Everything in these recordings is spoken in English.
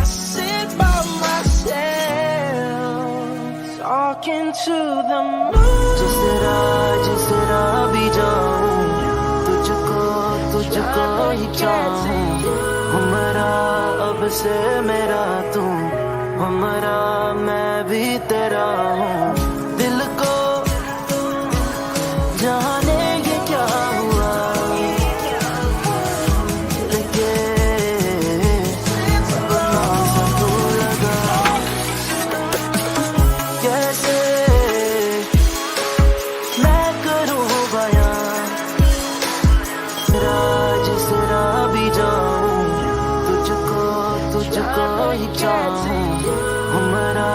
sit by myself, talking to the moon. जिसरा भी जाऊं, तुझको ही चाहूं. हमारा अब से मेरा तू, हमारा मैं भी तेरा हूँ. दिल को जाने ये क्या हुआ, लेके बना सा तू लगा. कैसे मैं करूँ बयां, जिसरा भी जाऊं, तुझको ही चाहूं. हमारा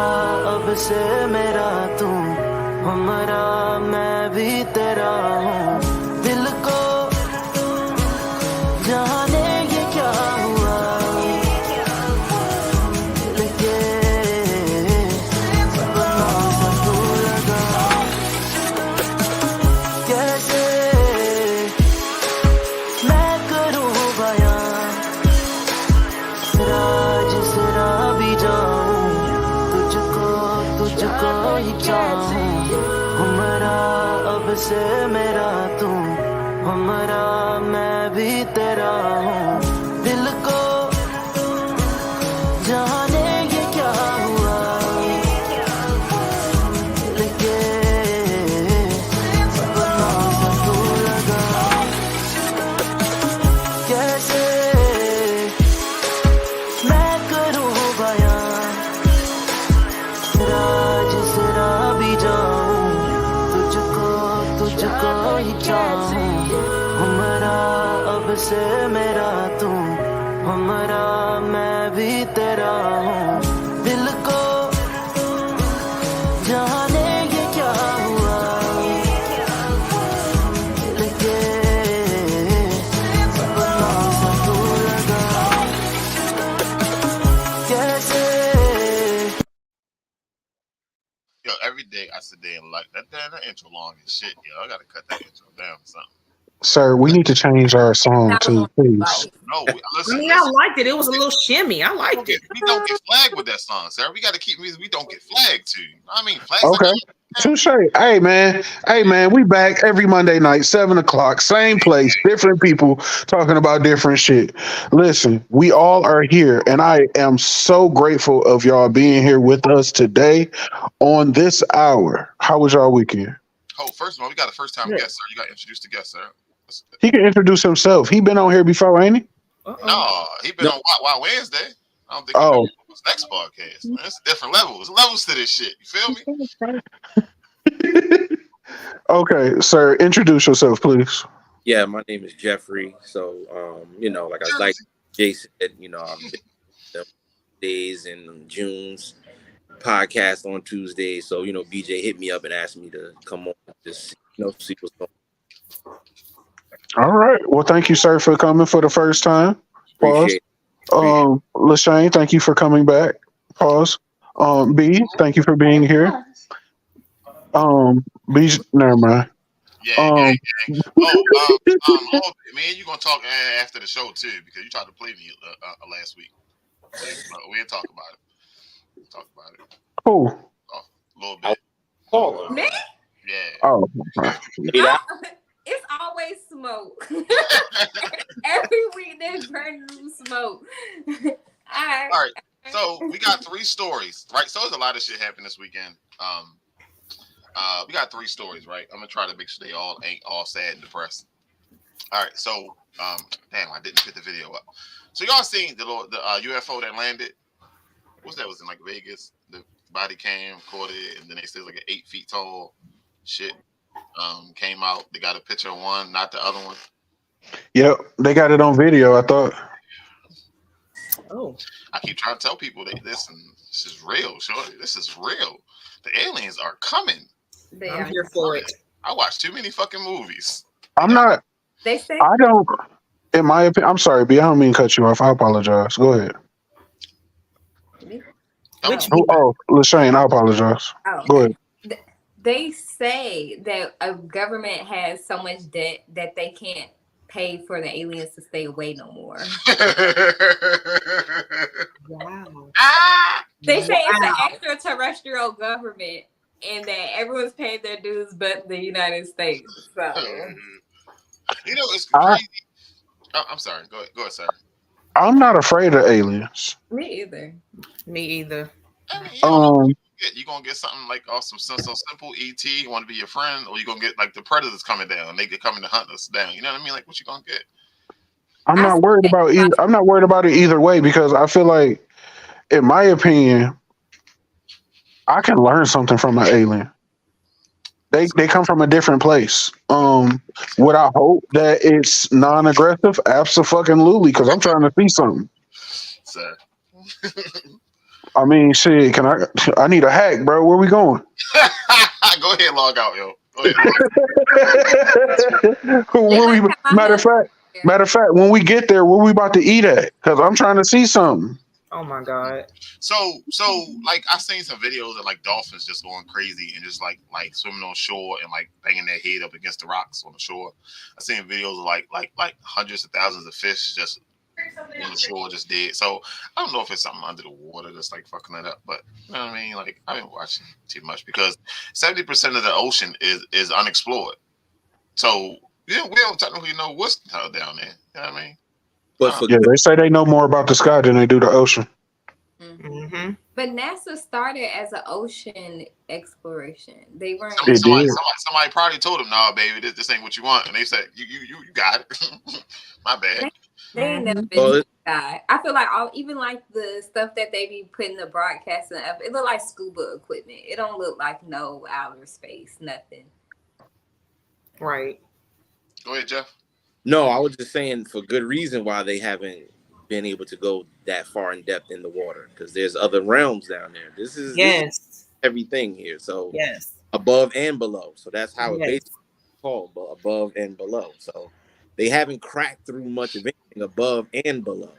अब से मेरा तू, हमारा मैं भी तेरा हूँ. दिल को जाने ये क्या हुआ, लेके बना सा तू लगा. कैसे मैं करूँ बयां, जिसरा भी जाऊं, तुझको ही चाहूं. हमारा अब से मेरा तू, हमारा मैं भी तेरा हूँ. दिल को जाने ये क्या हुआ, लेके बना सा तू लगा. कैसे मैं करूँ बयां, जिसरा भी जाऊं, तुझको ही चाहूं. हमारा अब से मेरा तू, हमारा मैं भी तेरा हूँ. दिल को जाने ये क्या हुआ, लेके बना सा तू लगा. कैसे Yo, every day I sit there and like that intro long as shit, yo. I gotta cut that intro down or something. Sir, we need to change our song too, please. No, I listen. mean, I liked it. It was a little shimmy. I liked it. We don't get flagged with that song, sir. We got to keep music. We don't get flagged too. I mean, flags. Okay. Touche. Hey man, we back every Monday night, 7:00, same place, different people talking about different shit. Listen, we all are here, and I am so grateful of y'all being here with us today on this hour. How was y'all weekend? Oh, first of all, we got a first time guest, sir. You got to introduce the guest, sir. He can introduce himself. He been on here before, ain't he? No, he been on Wild Wednesday. I don't think he been on this next podcast. Man, it's different levels. Levels to this shit. You feel me? Okay, sir, introduce yourself, please. Yeah, my name is Jeffrey. So, like Jay said, I'm days and June's podcast on Tuesday. So, BJ hit me up and asked me to come on, just see what's going on. All right. Well, thank you, sir, for coming for the first time. Pause. LaShane, thank you for coming back. Pause. B, thank you for being here. B, never mind. Yeah. Man, you're gonna talk after the show too, because you tried to play me last week. We'll talk about it. Cool. A little bit. Me? Yeah. Oh. It's always smoke. Every week there's brand new smoke. All right. So we got 3 stories, right? So there's a lot of shit happened this weekend. We got 3 stories, right? I'm gonna try to make sure they all ain't all sad and depressed. All right. So, damn, I didn't put the video up. So y'all seen the UFO that landed? What's that? Was in like Vegas. The body cam caught it, and then they said like an 8 feet tall shit. Came out. They got a picture of one, not the other one. Yep, they got it on video, I thought. Oh. I keep trying to tell people that this is real, shorty. This is real. The aliens are coming. I'm here for it. I watch too many fucking movies. I'm not. They say I don't. In my opinion, I'm sorry, B. I don't mean to cut you off. I apologize. Go ahead. Lashane, I apologize. Oh, Go ahead. they say that a government has so much debt that they can't pay for the aliens to stay away no more. Wow. They say it's an extraterrestrial government and that everyone's paid their dues but the United States. So it's crazy. I'm sorry. Go ahead, sir. I'm not afraid of aliens. Me either. I mean, you gonna get something like awesome, so simple. ET, you want to be your friend, or you gonna get like the predators coming down? They get coming to hunt us down. You know what I mean? Like, what you gonna get? I'm not worried about either. I'm not worried about it either way because I feel like, in my opinion, I can learn something from an alien. They come from a different place. Would I hope that it's non-aggressive? Absolutely, because I'm trying to see something. Sir. I mean, shit. I need a hack, bro. Where we going? Go ahead, log out, yo. Go ahead. Matter of fact, when we get there, where we about to eat at? Because I'm trying to see something. Oh my God. So like I've seen some videos of like dolphins just going crazy and just like swimming on shore and like banging their head up against the rocks on the shore. I've seen videos of like hundreds of thousands of fish just on the shore just dead. So I don't know if it's something under the water that's like fucking it up, but you know what I mean? Like I've been watching too much because 70% of the ocean is unexplored. So we don't technically know what's down there. You know what I mean? They say they know more about the sky than they do the ocean. Mm-hmm. But NASA started as an ocean exploration. They weren't. Somebody probably told them, "No, baby, this ain't what you want," and they said, "You got it." My bad. They ain't never been to the sky. I feel like even like the stuff that they be putting the broadcasting up, it look like scuba equipment. It don't look like no outer space, nothing. Right. Go ahead, Jeff. No, I was just saying for good reason why they haven't been able to go that far in depth in the water because there's other realms down there. This is everything here. So above and below. So that's how it basically called, above and below. So they haven't cracked through much of anything above and below.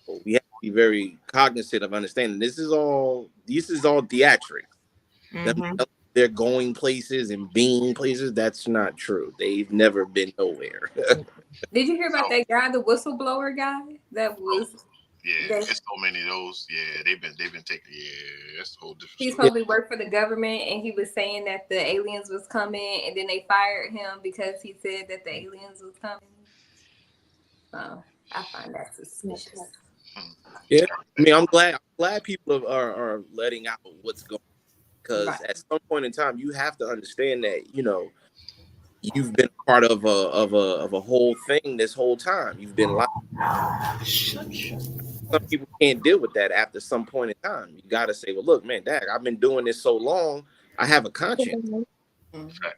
So we have to be very cognizant of understanding this is all theatrics. Mm-hmm. They're going places and being places. That's not true. They've never been nowhere. Did you hear about that guy, the whistleblower guy? That was there's so many of those. Yeah, they've been taking. Yeah, that's a whole different. He's supposed to work for the government, and he was saying that the aliens was coming, and then they fired him because he said that the aliens was coming. So I find that suspicious. Yeah, I mean, I'm glad people are letting out what's going on because at some point in time, you have to understand that you've been part of a whole thing this whole time. You've been lied. Some people can't deal with that after some point in time. You got to say, well, look, man, Dad, I've been doing this so long. I have a conscience.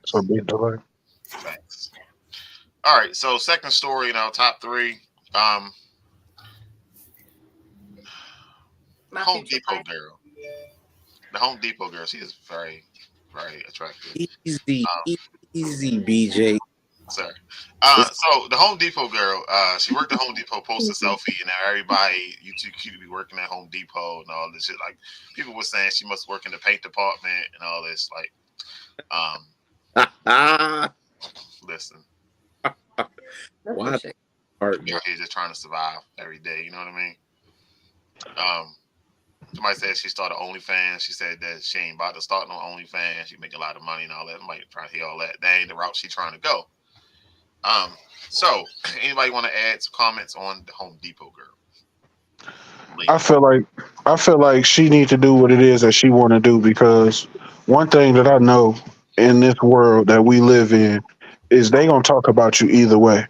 So be delayed. Facts. All right. So second story, top three. Home Depot girl. The Home Depot girl. She is very, very attractive. Easy, BJ. Sorry. So the Home Depot girl, she worked at Home Depot, posted a selfie, and now everybody, you too cute to be working at Home Depot and all this shit. Like people were saying she must work in the paint department and all this. Like, listen. Why? You're here just trying to survive every day. You know what I mean? Somebody said she started OnlyFans. She said that she ain't about to start no OnlyFans. She make a lot of money and all that. I might try to hear all that. That ain't the route she's trying to go. So anybody want to add some comments on the Home Depot girl? I feel like she needs to do what it is that she want to do because one thing that I know in this world that we live in is they gonna talk about you either way.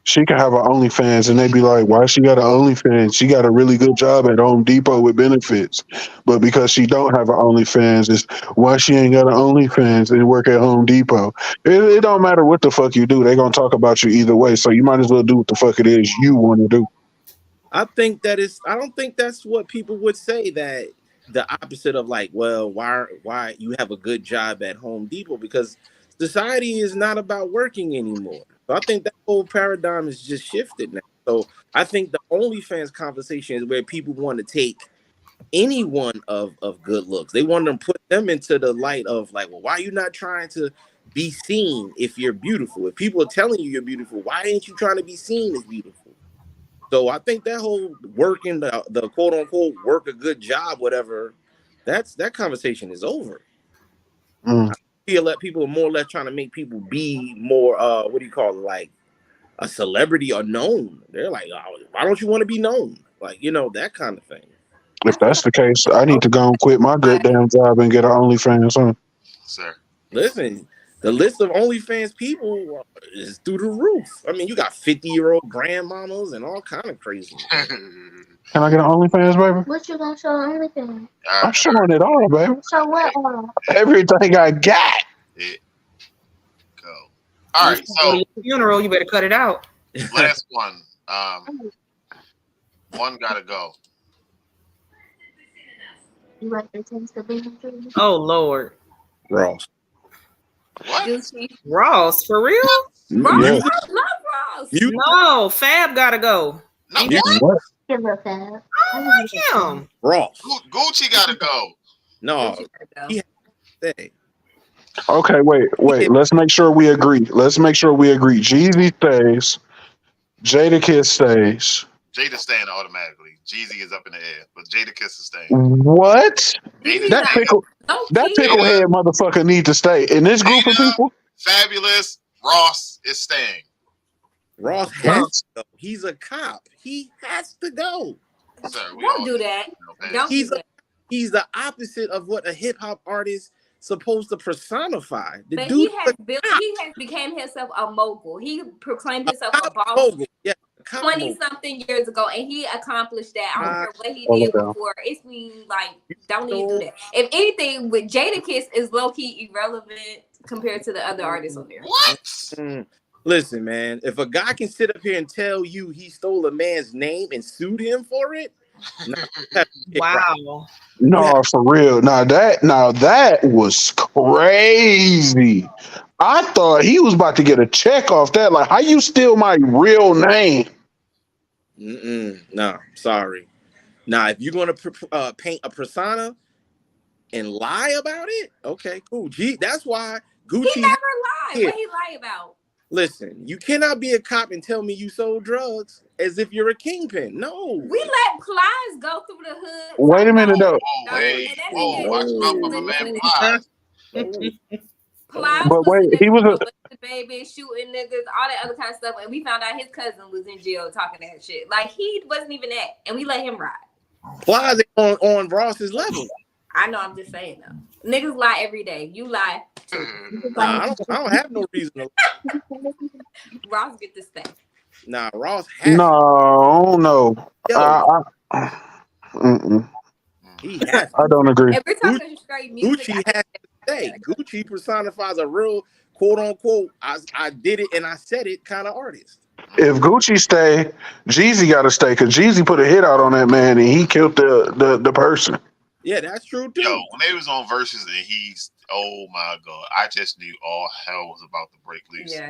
She can have her OnlyFans and they be like, why she got an OnlyFans? She got a really good job at Home Depot with benefits. But because she don't have an OnlyFans, it's why she ain't got an OnlyFans and work at Home Depot. It don't matter what the fuck you do. They going to talk about you either way. So you might as well do what the fuck it is you want to do. I don't think that's what people would say, that the opposite of like, well, why you have a good job at Home Depot, because society is not about working anymore. So I think that whole paradigm is just shifted now. So I think the OnlyFans conversation is where people want to take anyone of good looks. They want to put them into the light of like, well, why are you not trying to be seen if you're beautiful? If people are telling you you're beautiful, why ain't you trying to be seen as beautiful? So I think that whole working the quote unquote work a good job, whatever, that conversation is over. Mm. I feel that people are more or less trying to make people be more what do you call it, like a celebrity or known. They're like, oh, why don't you want to be known? Like, that kind of thing. If that's the case, I need to go and quit my good damn job and get an OnlyFans, huh? Sir. Listen, the list of OnlyFans people is through the roof. I mean, you got 50-year-old grandmamas and all kind of crazy. Can I get an OnlyFans, baby? What you gonna show OnlyFans? I'm showing it all, baby. So what? Everything I got. It go. All right, Go so to your funeral, you better cut it out. last one. One gotta go. You like the taste of being true? Oh Lord, Ross. What? Gucci. Ross, for real? Ross, Yeah. I love Ross. You No, Fab gotta go. No, You- what? What? Give her Fab. I like him. Ross. Gucci gotta go. No, Gucci gotta go. he- Hey. Okay, wait. Let's make sure we agree. Jeezy stays. Jadakiss stays. Jada staying automatically. Jeezy is up in the air, but Jada Kiss is staying. What? Jeezy That like pickle, low that key. picklehead motherfucker need to stay in this group of Jada, people. Fabulous. Ross is staying. Ross has to go. He's a cop. He has to go. Sir, we Don't all do that. know, Don't He's do that. He's the opposite of what a hip hop artist supposed to personify. The But dude he has became himself a mogul. He proclaimed himself a cop boss mogul. Yeah, a cop 20 mogul. something years ago, and he accomplished that. I don't care what he Hold did it down. before. It's mean like don't need to do that. If anything, with Jadakiss is low key irrelevant compared to the other artists on there. What? Listen, man, if a guy can sit up here and tell you he stole a man's name and sued him for it, Wow. No, for real. Now that was crazy. I thought he was about to get a check off that. Like, how you steal my real name? No, sorry. Now, if you're gonna paint a persona and lie about it, okay, cool. That's why Gucci. He never lied. What he lie about? Listen, you cannot be a cop and tell me you sold drugs as if you're a kingpin. No. We let Plies go through the hood. Wait a minute, though. Oh, hey. And that Whoa, nigga- watch out for my man Plies. Plies But was wait, in he was jail, a- busting babies, shooting niggas, all that other kind of stuff. And we found out his cousin was in jail talking that shit. Like he wasn't even that, and we let him ride. Plies on Ross's level. I know. I'm just saying though. Niggas lie every day. You lie. Nah, I don't have no reason to lie. Ross get to stay. Nah, Ross has No. Yo, Mm-mm. he has I don't agree. If we're talking straight music, Gucci has to say. Gucci personifies a real quote unquote I did it and I said it kind of artist. If Gucci stay, Jeezy got to stay because Jeezy put a hit out on that man and he killed the person. Yeah, that's true too. Yo, when they was on Versus and oh my God, I just knew all hell was about to break loose. yeah.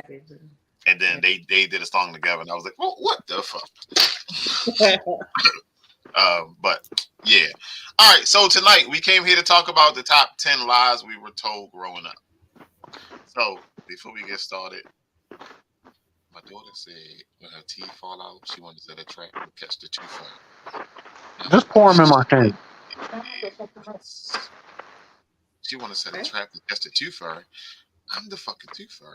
And then they did a song together, and I was like, well, what the fuck? But yeah. All right, so tonight we came here to talk about the top 10 lies we were told growing up. So before we get started, my daughter said when her teeth fall out, she wanted to set a trap and catch the tooth fairy. Just pour him in my hand. She wanted to set a trap and catch the tooth fairy. I'm the fucking tooth fairy.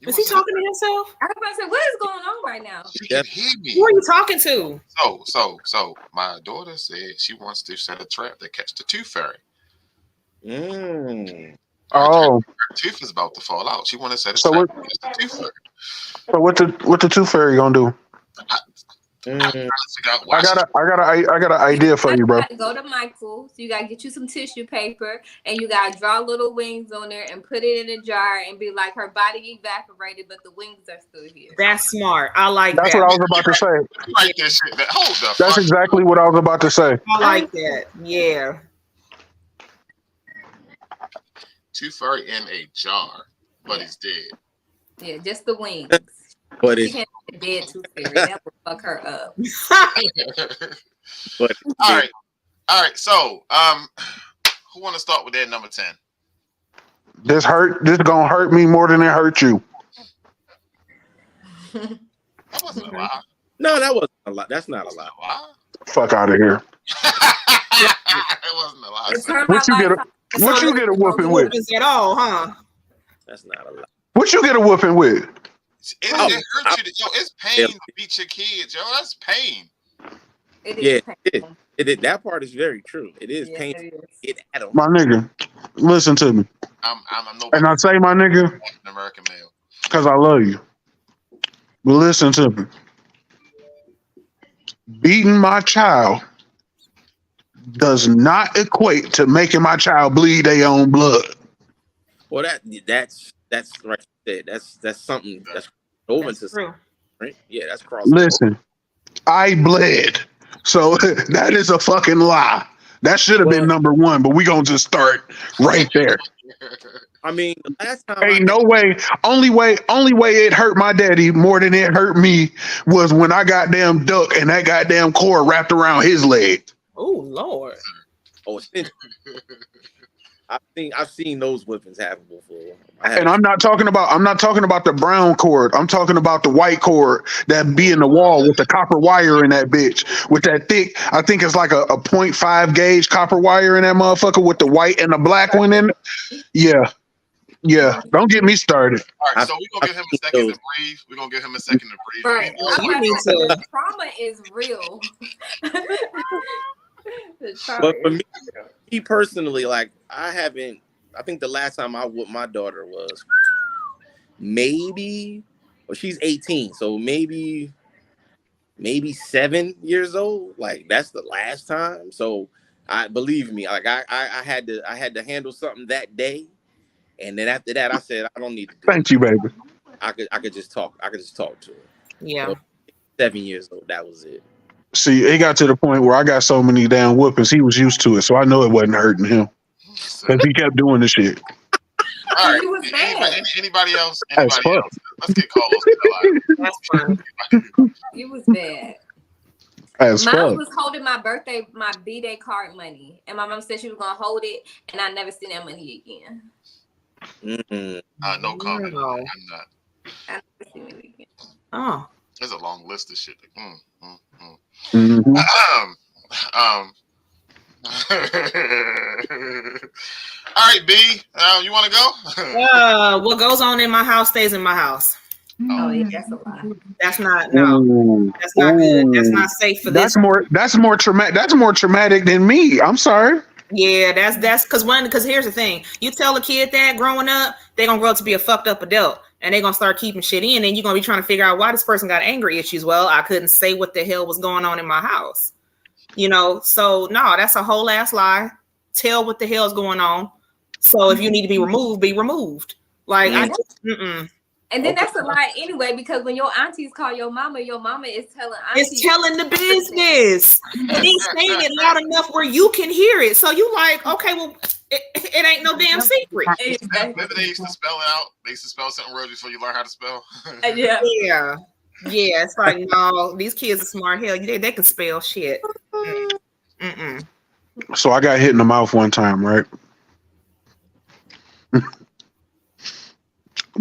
You Is he want to- talking to himself? I was about to say, what is going on right now? She can hear me. Who are you talking to? So my daughter said she wants to set a trap to catch the tooth fairy. Oh, Her tooth is about to fall out. She wanted to set a So trap what- to catch the tooth fairy. so what the tooth fairy gonna do? I'm trying to figure out why I got an idea for you, bro. gotta go to Michael's. You gotta get you some tissue paper and you gotta draw little wings on there and put it in a jar and be like her body evaporated, but the wings are still here. That's smart. I like That's that. what I was about to say. write this shit. Hold the That's fuck. exactly what I was about to say. I like that. Yeah. Tooth fairy in a jar, but he's dead. Yeah, just the wings. But She it's can't be dead too fairy. That would fuck her up. but All right. All right, so who want to start with that number 10? This gonna hurt me more than it hurt you. That wasn't a lie. No, that wasn't a lie. That's not a That lie. wasn't a lie. Fuck out of here. It wasn't a lie. It's son. turned What my you get? life What you get a whooping with? Whoopings at all, huh? That's not a lie. What you get a whooping with? It hurt you. Yo, it's pain to beat your kids, yo. That's pain. It Yeah, is painful. that part is very true. It is Yes, painful. it is. Get at them. My nigga, listen to me. I'm no And I say my nigga American male. because I love you. But listen to me. Beating my child does not equate to making my child bleed their own blood. Well, that's right there. That's something that's over That's to true. something, right? Yeah, that's crossing. Listen, I bled. So that is a fucking lie. That should have been number one, but we gonna just start right there. I mean, the last time Ain't no way. Only way it hurt my daddy more than it hurt me was when I goddamn duck and that goddamn cord wrapped around his leg. Oh Lord. I've seen those whippings happen before. And I'm not talking about the brown cord. I'm talking about the white cord that be in the wall with the copper wire in that bitch. With that thick, I think it's like a 0.5 gauge copper wire in that motherfucker with the white and the black one in it. Yeah. Yeah. Don't get me started. All right, so we're gonna give him a second to breathe. We're gonna give him a second to breathe. Right. You need to. The trauma is real. The trauma But for is me personally, like I think the last time I whooped my daughter was she's 18, so maybe 7 years old. Like that's the last time. So believe me, like I had to handle something that day. And then after that, I said, I don't need to do Thank you, baby. I could just talk. I could just talk to her. Yeah. So, 7 years old. That was it. See, it got to the point where I got so many damn whoopings, he was used to it. So I know it wasn't hurting him. Because he kept doing the shit. All right. He was bad. Anybody else? That's Anybody fuck. else? Let's get Carlos. That's fine. He was bad. As Mom fuck. was holding my B-Day card money, and my mom said she was gonna hold it, and I never seen that money again. No comment. No. I'm not. I never seen it again. Oh. There's a long list of shit. Mhm. All right, B. You want to go? What goes on in my house stays in my house. Oh yeah, that's a lie. That's not no. Ooh. That's not good. That's Ooh. not safe for this. That's more traumatic. That's more traumatic than me. I'm sorry. Yeah, that's because here's the thing. You tell a kid that growing up, they're gonna grow up to be a fucked up adult and they're gonna start keeping shit in, and you're gonna be trying to figure out why this person got anger issues. Well, I couldn't say what the hell was going on in my house. So no, that's a whole ass lie. Tell what the hell's going on. So if you need to be removed, be removed. Like And then that's a lie anyway, because when your aunties call your mama is telling aunties. It's telling the business. And he's saying it loud enough where you can hear it. So you like, okay, well, it ain't no damn secret. Remember they used to spell it out? They used to spell certain words before you learn how to spell? Yeah. Yeah, it's like, no, these kids are smart. Hell, they can spell shit. So I got hit in the mouth one time, right?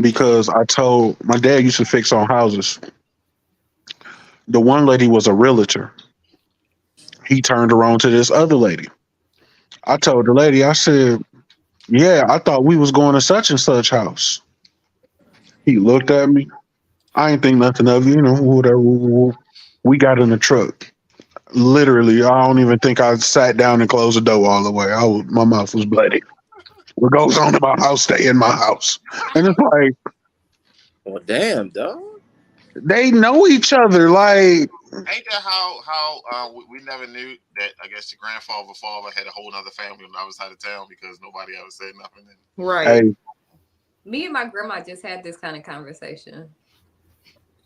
Because I told my dad used to fix on houses. The one lady was a realtor. He turned around to this other lady. I told the lady, I said, yeah, I thought we was going to such and such house. He looked at me. I ain't think nothing of it, whatever. We got in the truck. Literally, I don't even think I sat down and closed the door all the way. My mouth was bloody. What goes on in my house, stay in my house. And it's like, well, damn, dog. They know each other. Like, ain't that how we never knew that? I guess your grandfather had a whole other family when I was out of town because nobody ever said nothing. Right. Hey. Me and my grandma just had this kind of conversation.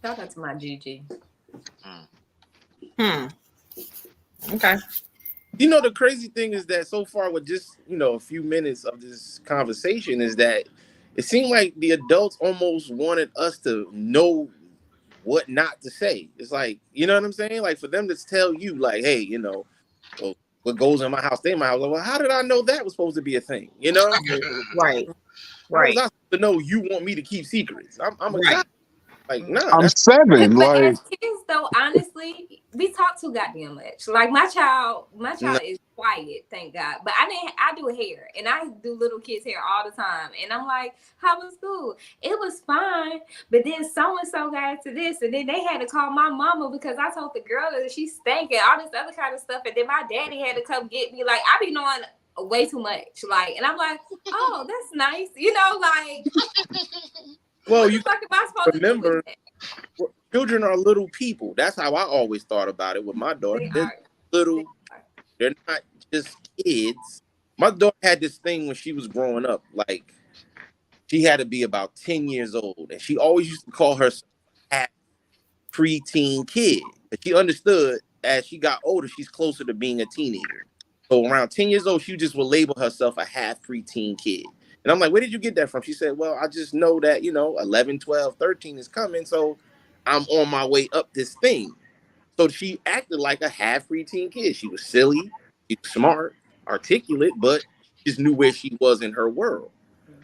Shout out to my Gigi. Okay. The crazy thing is that so far with just, a few minutes of this conversation is that it seemed like the adults almost wanted us to know what not to say. It's like, you know what I'm saying? Like for them to tell you like, hey, well, what goes in my house, stay in my house. Like, well, how did I know that was supposed to be a thing? You know, Right. How was I supposed to know you want me to keep secrets? I'm a child. Like, no, I'm 7. But Like, as kids, though, honestly, we talk too goddamn much. Like my child is quiet, thank God. But I do hair, and I do little kids' hair all the time. And I'm like, how was school? It was fine. But then so and so got to this, and then they had to call my mama because I told the girl that she stank and all this other kind of stuff. And then my daddy had to come get me. Like I be knowing way too much. Like, and I'm like, oh, that's nice. You know, like. Well, you am I supposed remember, to children are little people. That's how I always thought about it with my daughter. They're not just kids. My daughter had this thing when she was growing up. Like, she had to be about 10 years old. And she always used to call herself a preteen kid. But she understood as she got older, she's closer to being a teenager. So around 10 years old, she just would label herself a half preteen kid. And I'm like, where did you get that from? She said, well, I just know that, 11, 12, 13 is coming. So I'm on my way up this thing. So she acted like a half preteen kid. She was silly, she was smart, articulate, but just knew where she was in her world.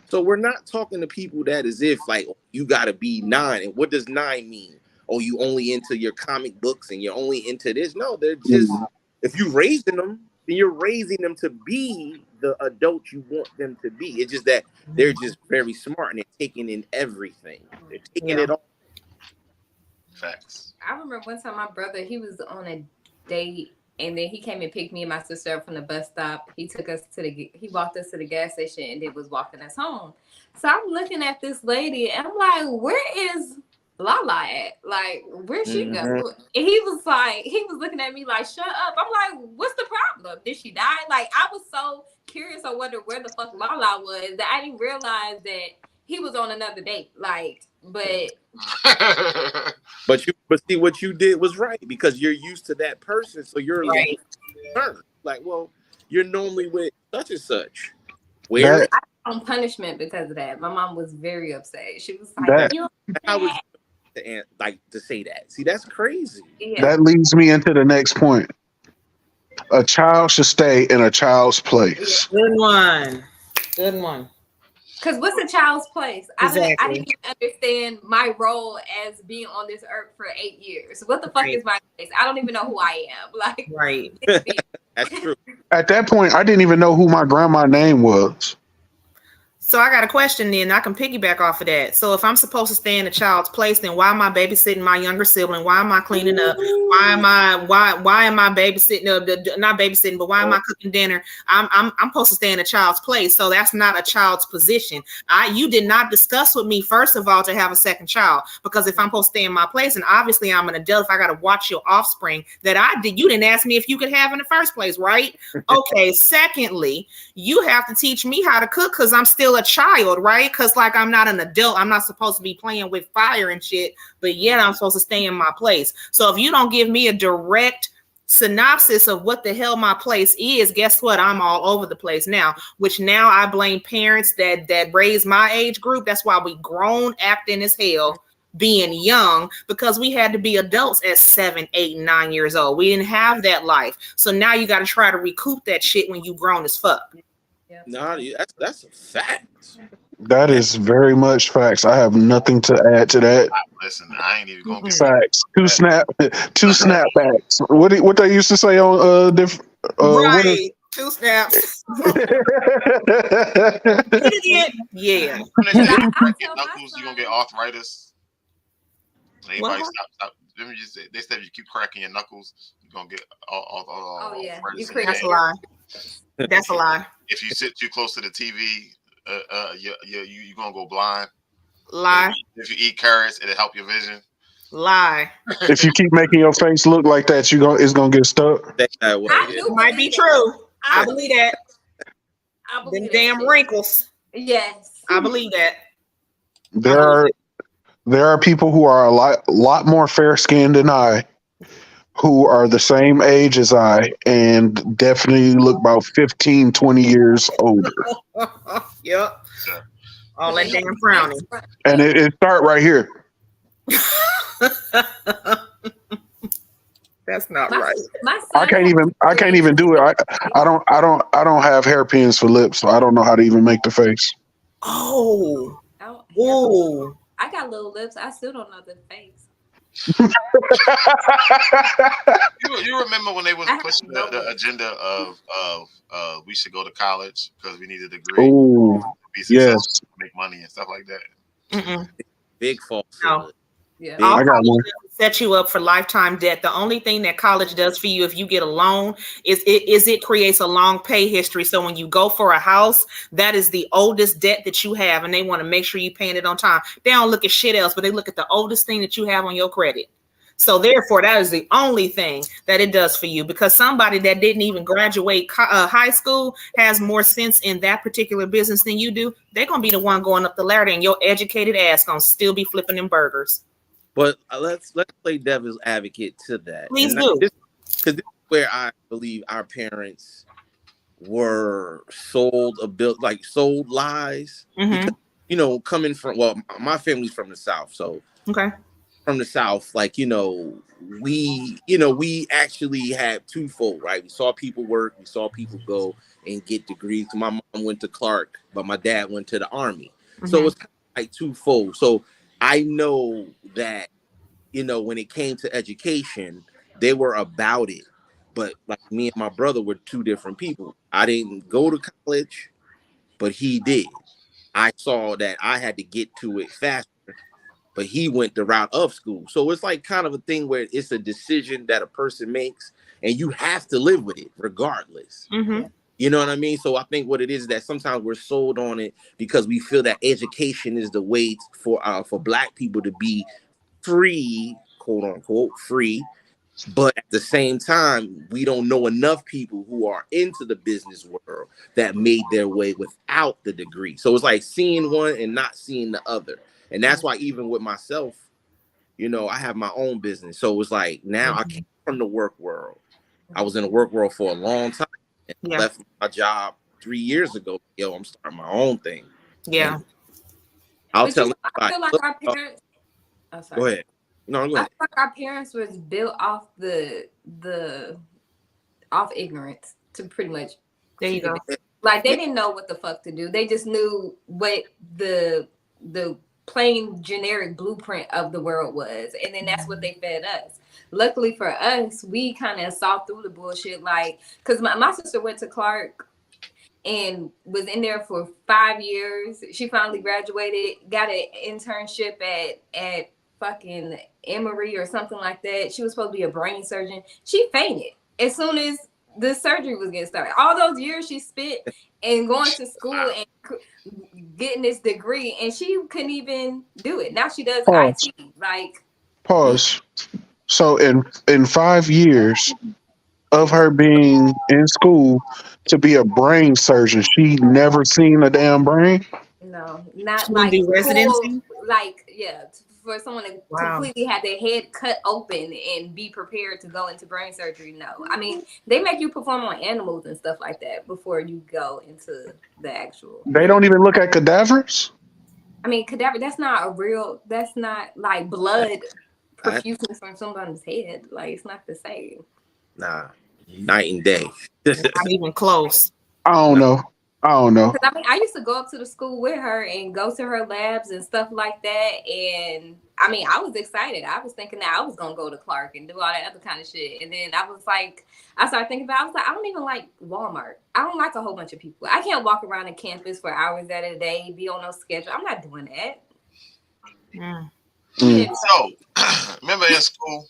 So we're not talking to people that as if like, you got to be 9. And what does 9 mean? Oh, you only into your comic books and you're only into this. No, they're just, if you're raising them, then you're raising them to be the adult you want them to be. It's just that they're just very smart and they're taking in everything. They're taking it all. Facts. I remember one time my brother, he was on a date and then he came and picked me and my sister up from the bus stop. He walked us to the gas station and then was walking us home. So I'm looking at this lady and I'm like, where is Lala at? Like, where'd she go? And he was looking at me like, shut up. I'm like, what's the problem? Did she die? Like, I was so curious. I wondered where the fuck Lala was that I didn't realize that he was on another date. Like, but see what you did was right because you're used to that person, so you're right. Like, well, you're normally with such and such. Where I got on punishment because of that. My mom was very upset. She was like, how was to say that? See, that's crazy. Yeah. that leads me into the next point. A child should stay in a child's place. Good one. Because what's a child's place? Exactly. I didn't even understand my role as being on this earth for 8 years. What the fuck is my place? I don't even know who I am. Like, right. That's true. At that point, I didn't even know who my grandma's name was. So I got a question then. I can piggyback off of that. So if I'm supposed to stay in a child's place, then why am I babysitting my younger sibling? Why am I cleaning up? Why am I babysitting? Not babysitting, but why am I cooking dinner? I'm supposed to stay in a child's place. So that's not a child's position. You did not discuss with me, first of all, to have a second child, because if I'm supposed to stay in my place, and obviously I'm an adult, if I got to watch your offspring that I did, you didn't ask me if you could have in the first place, right? Okay. Secondly, you have to teach me how to cook because I'm still a child, right? Because like I'm not an adult, I'm not supposed to be playing with fire and shit, but yet I'm supposed to stay in my place. So if you don't give me a direct synopsis of what the hell my place is, guess what? I'm all over the place now, which now I blame parents that raised my age group. That's why we grown acting as hell being young, because we had to be adults at 7, 8, 9 years old. We didn't have that life. So now you got to try to recoup that shit when you grown as fuck. No, that's a fact. That is very much facts. I have nothing to add to that. Listen, I ain't even gonna get Facts. Two snapbacks. What they used to say on right. 2 snaps. Yeah. Knuckles, you gonna get arthritis. Everybody stop. Let me just say, they said if you keep cracking your knuckles, you're gonna get arthritis. That's a lie. That's a lie. If you sit too close to the TV, you're gonna go blind. Lie. If you eat carrots, it'll help your vision. Lie. If you keep making your face look like that, it's gonna get stuck. It might be true. I believe that. Them damn wrinkles. Yes. I believe that. There are people who are a lot more fair skinned than I, who are the same age as I, and definitely look about 15, 20 years older. Yep. All that damn frowning. And it start right here. That's not My, right. my I son can't even do it. I don't have hairpins for lips, so I don't know how to even make the face. Oh, I don't have- whoa. I got little lips. I still don't know the face. You remember when they was I have pushing no the lips. agenda of we should go to college because we need a degree Ooh, to be successful, yes. make money and stuff like that. Mm-mm. Big falsehood. No. Yeah. Big- All I got college one. does is set you up for lifetime debt. The only thing that college does for you if you get a loan is it creates a long pay history. So when you go for a house, that is the oldest debt that you have, and they want to make sure you're paying it on time. They don't look at shit else, but they look at the oldest thing that you have on your credit. So therefore, that is the only thing that it does for you, because somebody that didn't even graduate high school has more sense in that particular business than you do. They're gonna be the one going up the ladder, and your educated ass gonna still be flipping them burgers. But let's play devil's advocate to that. Please And do. because this is where I believe our parents were sold sold lies. Mm-hmm. Because coming from my family's from the South, so Okay. from the South, we actually had twofold, right? We saw people work, we saw people go and get degrees. My mom went to Clark, but my dad went to the Army. So it's kind of like twofold. So I know that, when it came to education, they were about it. But like me and my brother were two different people. I didn't go to college, but he did. I saw that I had to get to it faster, but he went the route of school. So it's like kind of a thing where it's a decision that a person makes and you have to live with it regardless. Mm-hmm. You know what I mean? So I think what it is that sometimes we're sold on it because we feel that education is the way for Black people to be free, quote unquote, free. But at the same time, we don't know enough people who are into the business world that made their way without the degree. So it's like seeing one and not seeing the other. And that's why even with myself, I have my own business. So it's like now I came from the work world. I was in the work world for a long time and left my job 3 years ago. I'm starting my own thing. Yeah. And I'll But tell anybody. I feel like our parents. Oh, sorry. Go ahead. No, go I ahead. feel like our parents was built off the off ignorance to pretty much. There you go. Like they didn't know what the fuck to do. They just knew what the plain generic blueprint of the world was, and then that's what they fed us. Luckily for us, we kind of saw through the bullshit. Like, cause my sister went to Clark and was in there for 5 years. She finally graduated, got an internship at fucking Emory or something like that. She was supposed to be a brain surgeon. She fainted as soon as the surgery was getting started. All those years she spent and going to school and getting this degree, and she couldn't even do it. Now she does IT. Like, Pause. So in 5 years of her being in school to be a brain surgeon, she never seen a damn brain. no, not She like do residency? for someone to Wow. completely have their head cut open and be prepared to go into brain surgery. No, I mean they make you perform on animals and stuff like that before you go into the actual. They don't even look at cadavers. I mean, cadaver. That's not like blood profusing from somebody's head. Like it's not the same. Nah, night and day. Not even close. I don't know. Because I mean, I used to go up to the school with her and go to her labs and stuff like that. And I mean, I was excited. I was thinking that I was gonna go to Clark and do all that other kind of shit. And then I started thinking about. I was like, I don't even like Walmart. I don't like a whole bunch of people. I can't walk around the campus for hours at a day, be on no schedule. I'm not doing that. So, remember in school,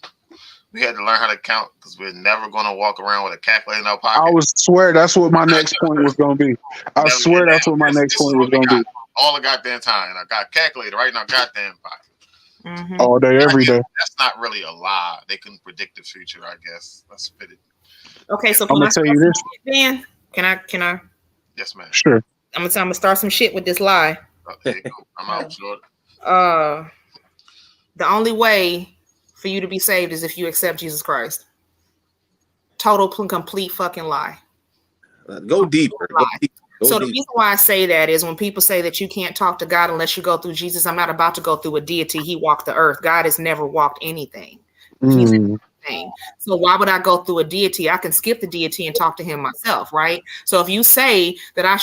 we had to learn how to count because we're never going to walk around with a calculator in our pocket. I would swear that's what my next point was going to be. I swear that's what my next point was going to be. All the goddamn time. I got a calculator right in our goddamn pocket. All day, every day. That's not really a lie. They can predict the future, I guess. Let's fit it. Okay, so I'm going to tell you this. Dan, can I? Yes, ma'am. Sure. I'm gonna start some shit with this lie. There you go. I'm out, Jordan. The only way for you to be saved is if you accept Jesus Christ. Total, complete fucking lie. Go deeper. So the reason why I say that is when people say that you can't talk to God unless you go through Jesus, I'm not about to go through a deity. He walked the earth. God has never walked anything. thing. So why would I go through a deity? I can skip the deity and talk to him myself, right? So if you say that I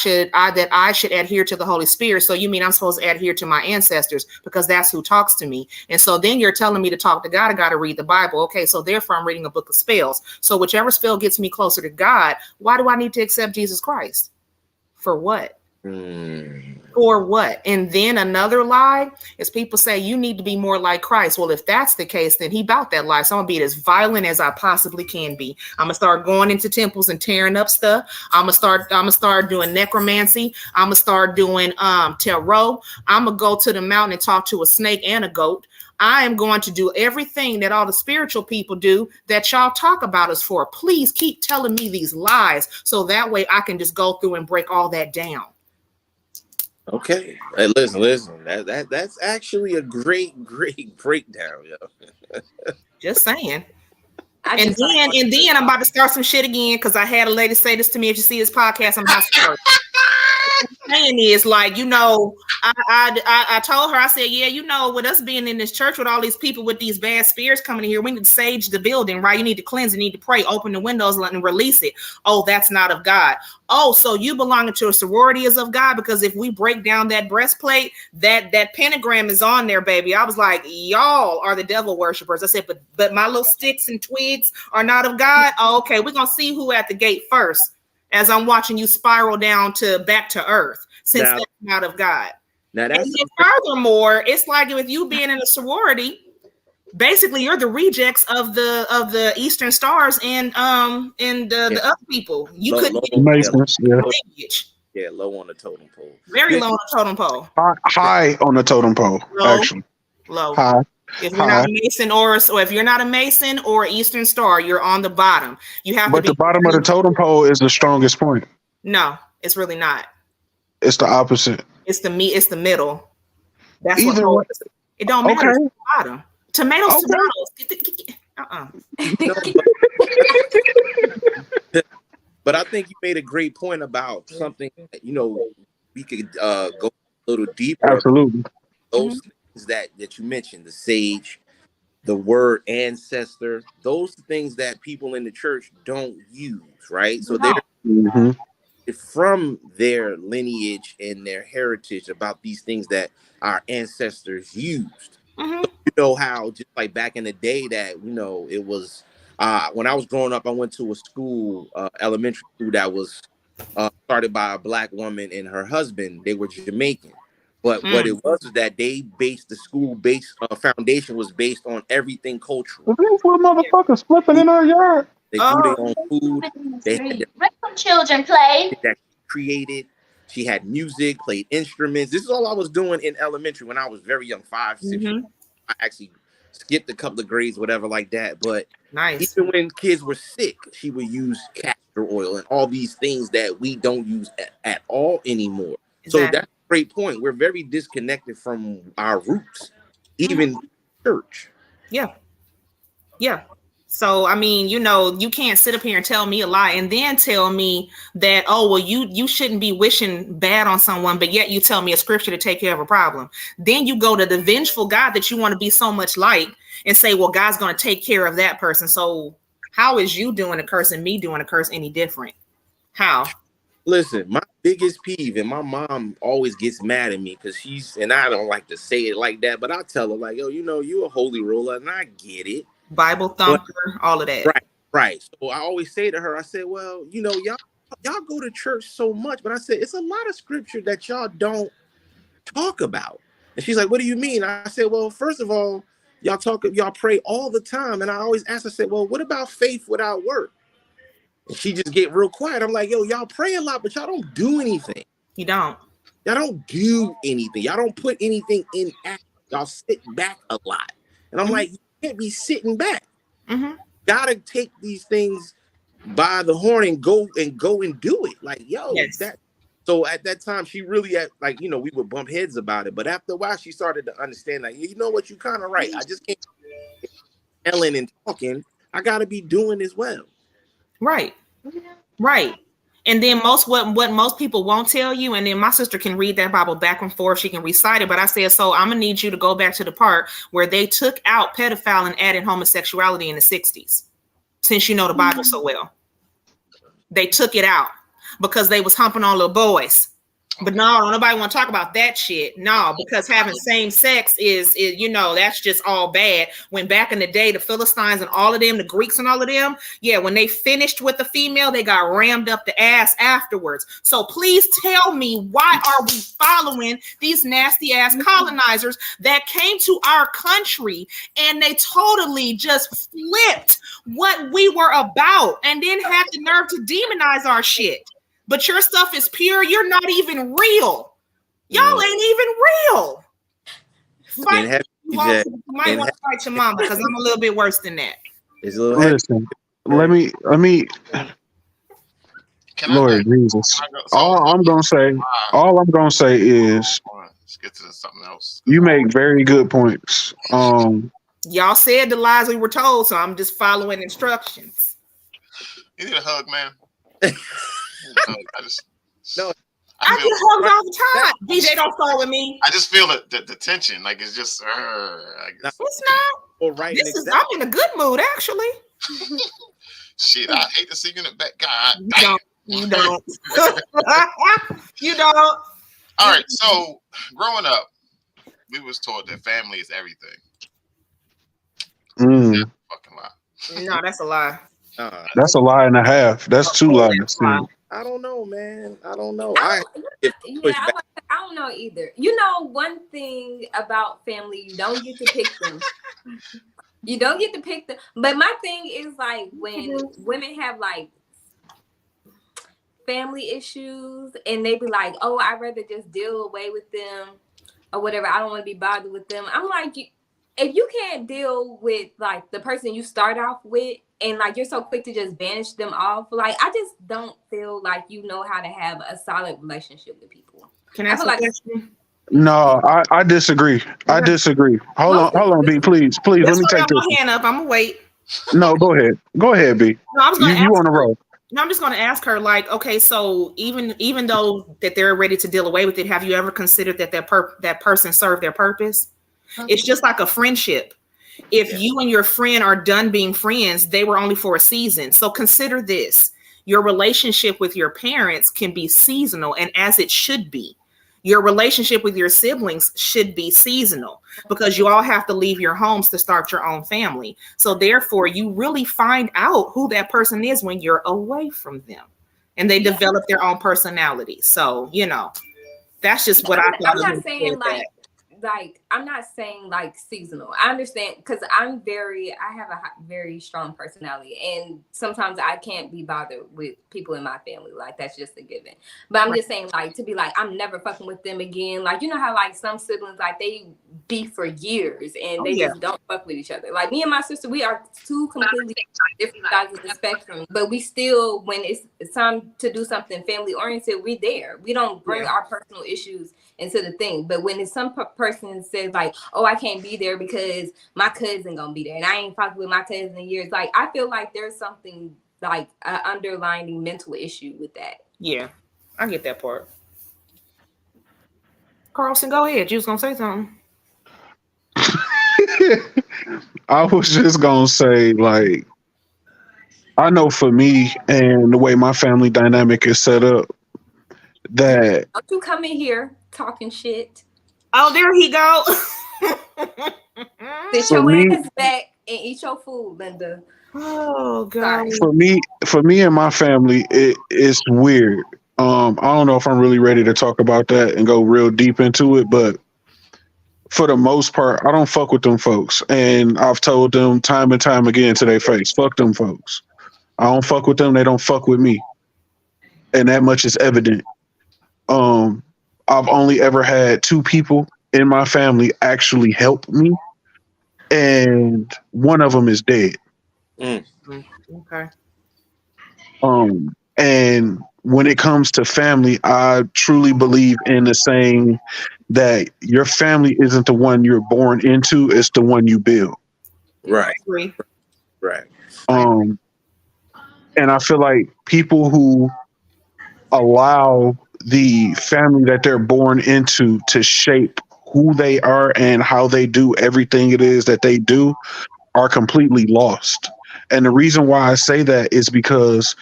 should adhere to the Holy Spirit, so you mean I'm supposed to adhere to my ancestors because that's who talks to me. And so then you're telling me to talk to God, I got to read the Bible. Okay, so therefore I'm reading a book of spells. So whichever spell gets me closer to God, why do I need to accept Jesus Christ? For what? For what? And then another lie is people say you need to be more like Christ. Well, if that's the case, then he about that life. So I'm gonna be as violent as I possibly can be. I'm gonna start going into temples and tearing up stuff. I'm gonna start doing necromancy. I'm gonna start doing tarot. I'm gonna go to the mountain and talk to a snake and a goat. I am going to do everything that all the spiritual people do that y'all talk about us for. Please keep telling me these lies so that way I can just go through and break all that down. Okay. Hey, listen. That's actually a great breakdown, yo. Just saying. And then I'm about to start some shit again because I had a lady say this to me. If you see this podcast, I'm about to start. What I'm saying is, like, you know, I told her, I said, yeah, you know, with us being in this church with all these people with these bad spirits coming in here, we need to sage the building, right? You need to cleanse, you need to pray, open the windows and release it. Oh, that's not of God. Oh, so you belonging to a sorority is of God, because if we break down that breastplate, that pentagram is on there, baby. I was like, y'all are the devil worshipers. I said, but my little sticks and twigs are not of God. Oh, okay, we're gonna see who at the gate first. As I'm watching you spiral down to back to earth, since that's not of God. Now that's and furthermore, it's like with you being in a sorority, basically you're the rejects of the Eastern Stars and the other people. You couldn't get lineage. Yeah, low on the totem pole. Very low on the totem pole. High on the totem pole, actually. Low. High. If you're not a Mason or if you're not a Mason or Eastern Star, you're on the bottom. You have but to be the bottom of the totem pole is the strongest point. No, it's really not. It's the opposite. It's the middle. That's Either what it don't matter. Okay. It's the bottom. Tomatoes. But I think you made a great point about something that, you know, we could go a little deeper. Absolutely. Those things that you mentioned, the sage, the word ancestor, those things that people in the church don't use, right? So they're from their lineage and their heritage about these things that our ancestors used. So you know how just like back in the day that, you know, it was when I was growing up, I went to a school, elementary school that was started by a black woman and her husband. They were Jamaican. But what it was is that they based the school foundation was based on everything cultural. These little motherfuckers flipping in our yard. They grew their own food. They had Let some children play. that created. She had music, played instruments. This is all I was doing in elementary when I was very young, 5, 6 years. I actually skipped a couple of grades, whatever like that. But even when kids were sick, she would use castor oil and all these things that we don't use at all anymore. Exactly. So that's a great point. We're very disconnected from our roots, even church. Yeah. So, I mean, you know, you can't sit up here and tell me a lie and then tell me that, oh, well, you shouldn't be wishing bad on someone, but yet you tell me a scripture to take care of a problem. Then you go to the vengeful God that you want to be so much like and say, well, God's going to take care of that person. So how is you doing a curse and me doing a curse any different? How? Listen, my biggest peeve, and my mom always gets mad at me because and I don't like to say it like that, but I tell her like, yo, you know, you a holy roller and I get it. Bible thumper, all of that. Right. So I always say to her, I said, well, you know, y'all go to church so much, but I said, it's a lot of scripture that y'all don't talk about. And she's like, what do you mean? I said, well, first of all, y'all pray all the time. And I always ask, I said, well, what about faith without work? And she just get real quiet. I'm like, yo, y'all pray a lot, but y'all don't do anything. You don't. Y'all don't do anything. Y'all don't put anything in action. Y'all sit back a lot. And I'm like, you can't be sitting back. Gotta take these things by the horn and go and do it. Like, yo, so at that time she really like, you know, we would bump heads about it. But after a while she started to understand, like, you know what, you kind of right. I just can't be yelling and talking. I gotta be doing as well. Right. And then what most people won't tell you, and then my sister can read that Bible back and forth. She can recite it. But I said, so I'm gonna need you to go back to the part where they took out pedophile and added homosexuality in the 60s. Since you know the Bible so well, they took it out because they was humping on little boys. But no, nobody want to talk about that shit. No, because having same sex is that's just all bad. When back in the day, the Philistines and all of them, the Greeks and all of them, when they finished with the female, they got rammed up the ass afterwards. So please tell me, why are we following these nasty ass colonizers that came to our country and they totally just flipped what we were about and then had the nerve to demonize our shit? But your stuff is pure. You're not even real. Y'all ain't even real. You might want to fight your mama because I'm a little bit worse than that. Listen, let me. Lord Jesus. All I'm gonna say is, let's get to something else. You make very good points. Y'all said the lies we were told, so I'm just following instructions. You need a hug, man. I get hugged all the time. DJ, don't fall with me. I just feel the tension, like it's just. It's not. I'm in a good mood, actually. Shit, I hate to see you in the back. God, you don't. You don't. All right, so growing up, we was taught that family is everything. That's a fucking lie. No, that's a lie. That's a lie and a half. That's two lies. I don't know, man. I don't know. I don't know either. You know, one thing about family, you don't get to pick them. You don't get to pick them. But my thing is like when women have like family issues and they be like, oh, I'd rather just deal away with them or whatever. I don't want to be bothered with them. I'm like, if you can't deal with like the person you start off with and like you're so quick to just banish them off, like I just don't feel like you know how to have a solid relationship with people. Can I ask a question? No, I disagree. I disagree. Hold on, B, please. Let me take this. My hand up. I'm gonna wait. No, go ahead, B. No, I was gonna you on the roll. No, I'm just gonna ask her, like, okay, so even though that they're ready to deal away with it, have you ever considered that person served their purpose? It's just like a friendship. If you and your friend are done being friends, they were only for a season. So consider this. Your relationship with your parents can be seasonal, and as it should be. Your relationship with your siblings should be seasonal because you all have to leave your homes to start your own family. So therefore, you really find out who that person is when you're away from them and they develop their own personality. So, that's just what I thought. I'm not saying I'm not saying like seasonal. I understand because I have a very strong personality and sometimes I can't be bothered with people in my family. Like that's just a given. But I'm just saying like to be like, I'm never fucking with them again. Like, you know how like some siblings, like they beef for years and they just don't fuck with each other. Like me and my sister, we are two completely different sides of the spectrum, but we still, when it's time to do something family oriented, we're there. We don't bring our personal issues into the thing. But when it's some person says like, oh, I can't be there because my cousin gonna be there and I ain't fucking with my cousin in years, like I feel like there's something like an underlying mental issue with that. Yeah, I get that part. Carlson, go ahead. You was gonna say something. I was just gonna say, like, I know for me and the way my family dynamic is set up, that don't you come in here talking shit. Oh, there he go. Sit your ass back and eat your food, Linda. Oh God. For me and my family, it's weird. I don't know if I'm really ready to talk about that and go real deep into it, but for the most part, I don't fuck with them folks. And I've told them time and time again to their face, fuck them folks. I don't fuck with them. They don't fuck with me. And that much is evident. I've only ever had 2 people in my family actually help me. And one of them is dead. Okay. And when it comes to family, I truly believe in the saying that your family isn't the one you're born into, it's the one you build. Right. And I feel like people who allow the family that they're born into to shape who they are and how they do everything it is that they do are completely lost. And the reason why I say that is because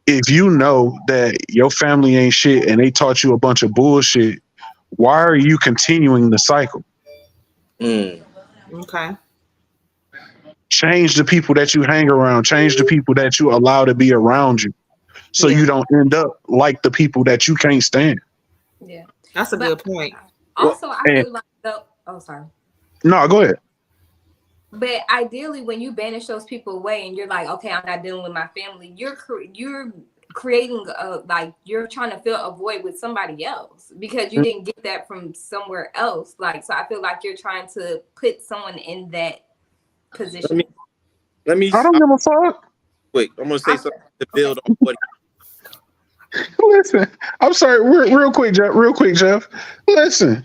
if you know that your family ain't shit and they taught you a bunch of bullshit, why are you continuing the cycle? Mm. Okay. Change the people that you hang around, change the people that you allow to be around you so Yeah. you don't end up like the people that you can't stand. Yeah. That's a But good point. also, I And feel like oh, sorry. no, go ahead. But ideally, when you banish those people away and you're like, okay, I'm not dealing with my family, you're creating like you're trying to fill a void with somebody else because you didn't get that from somewhere else. Like, so I feel like you're trying to put someone in that position. Let me I don't give a fuck. quick. I'm gonna say something to build on what. Listen, I'm sorry, real quick, Jeff. Real quick, Jeff. Listen,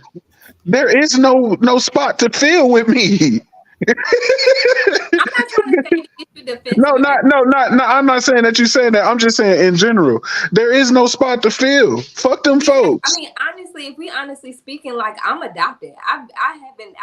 there is no spot to fill with me. I'm not trying to say to get you defensive. No, not. I'm not saying that you're saying that. I'm just saying in general, there is no spot to fill. Fuck them folks. I mean, honestly, if we honestly speaking, like I'm adopted. I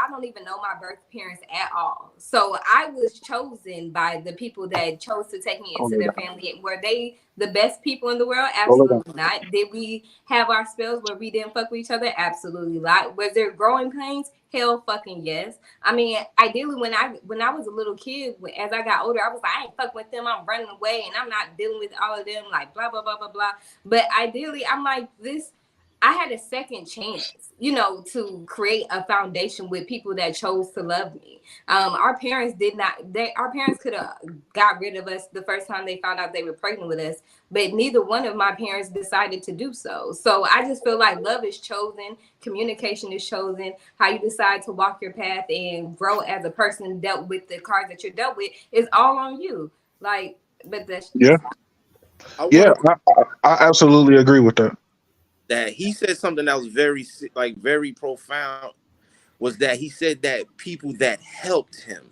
don't even know my birth parents at all. So I was chosen by the people that chose to take me into their family. Were they the best people in the world? Absolutely not. Did we have our spells where we didn't fuck with each other? Absolutely not. Was there growing pains? Hell fucking yes. I mean, ideally, when I was a little kid, as I got older, I was like, I ain't fuck with them. I'm running away, and I'm not dealing with all of them. Like blah blah blah blah blah. But ideally, I'm like this. I had a second chance, to create a foundation with people that chose to love me. Our parents did not. Our parents could have got rid of us the first time they found out they were pregnant with us, but neither one of my parents decided to do so. So I just feel like love is chosen, communication is chosen. How you decide to walk your path and grow as a person dealt with the cards that you're dealt with is all on you. Like, but that's Yeah, I absolutely agree with that. That he said something that was very profound, was that he said that people that helped him.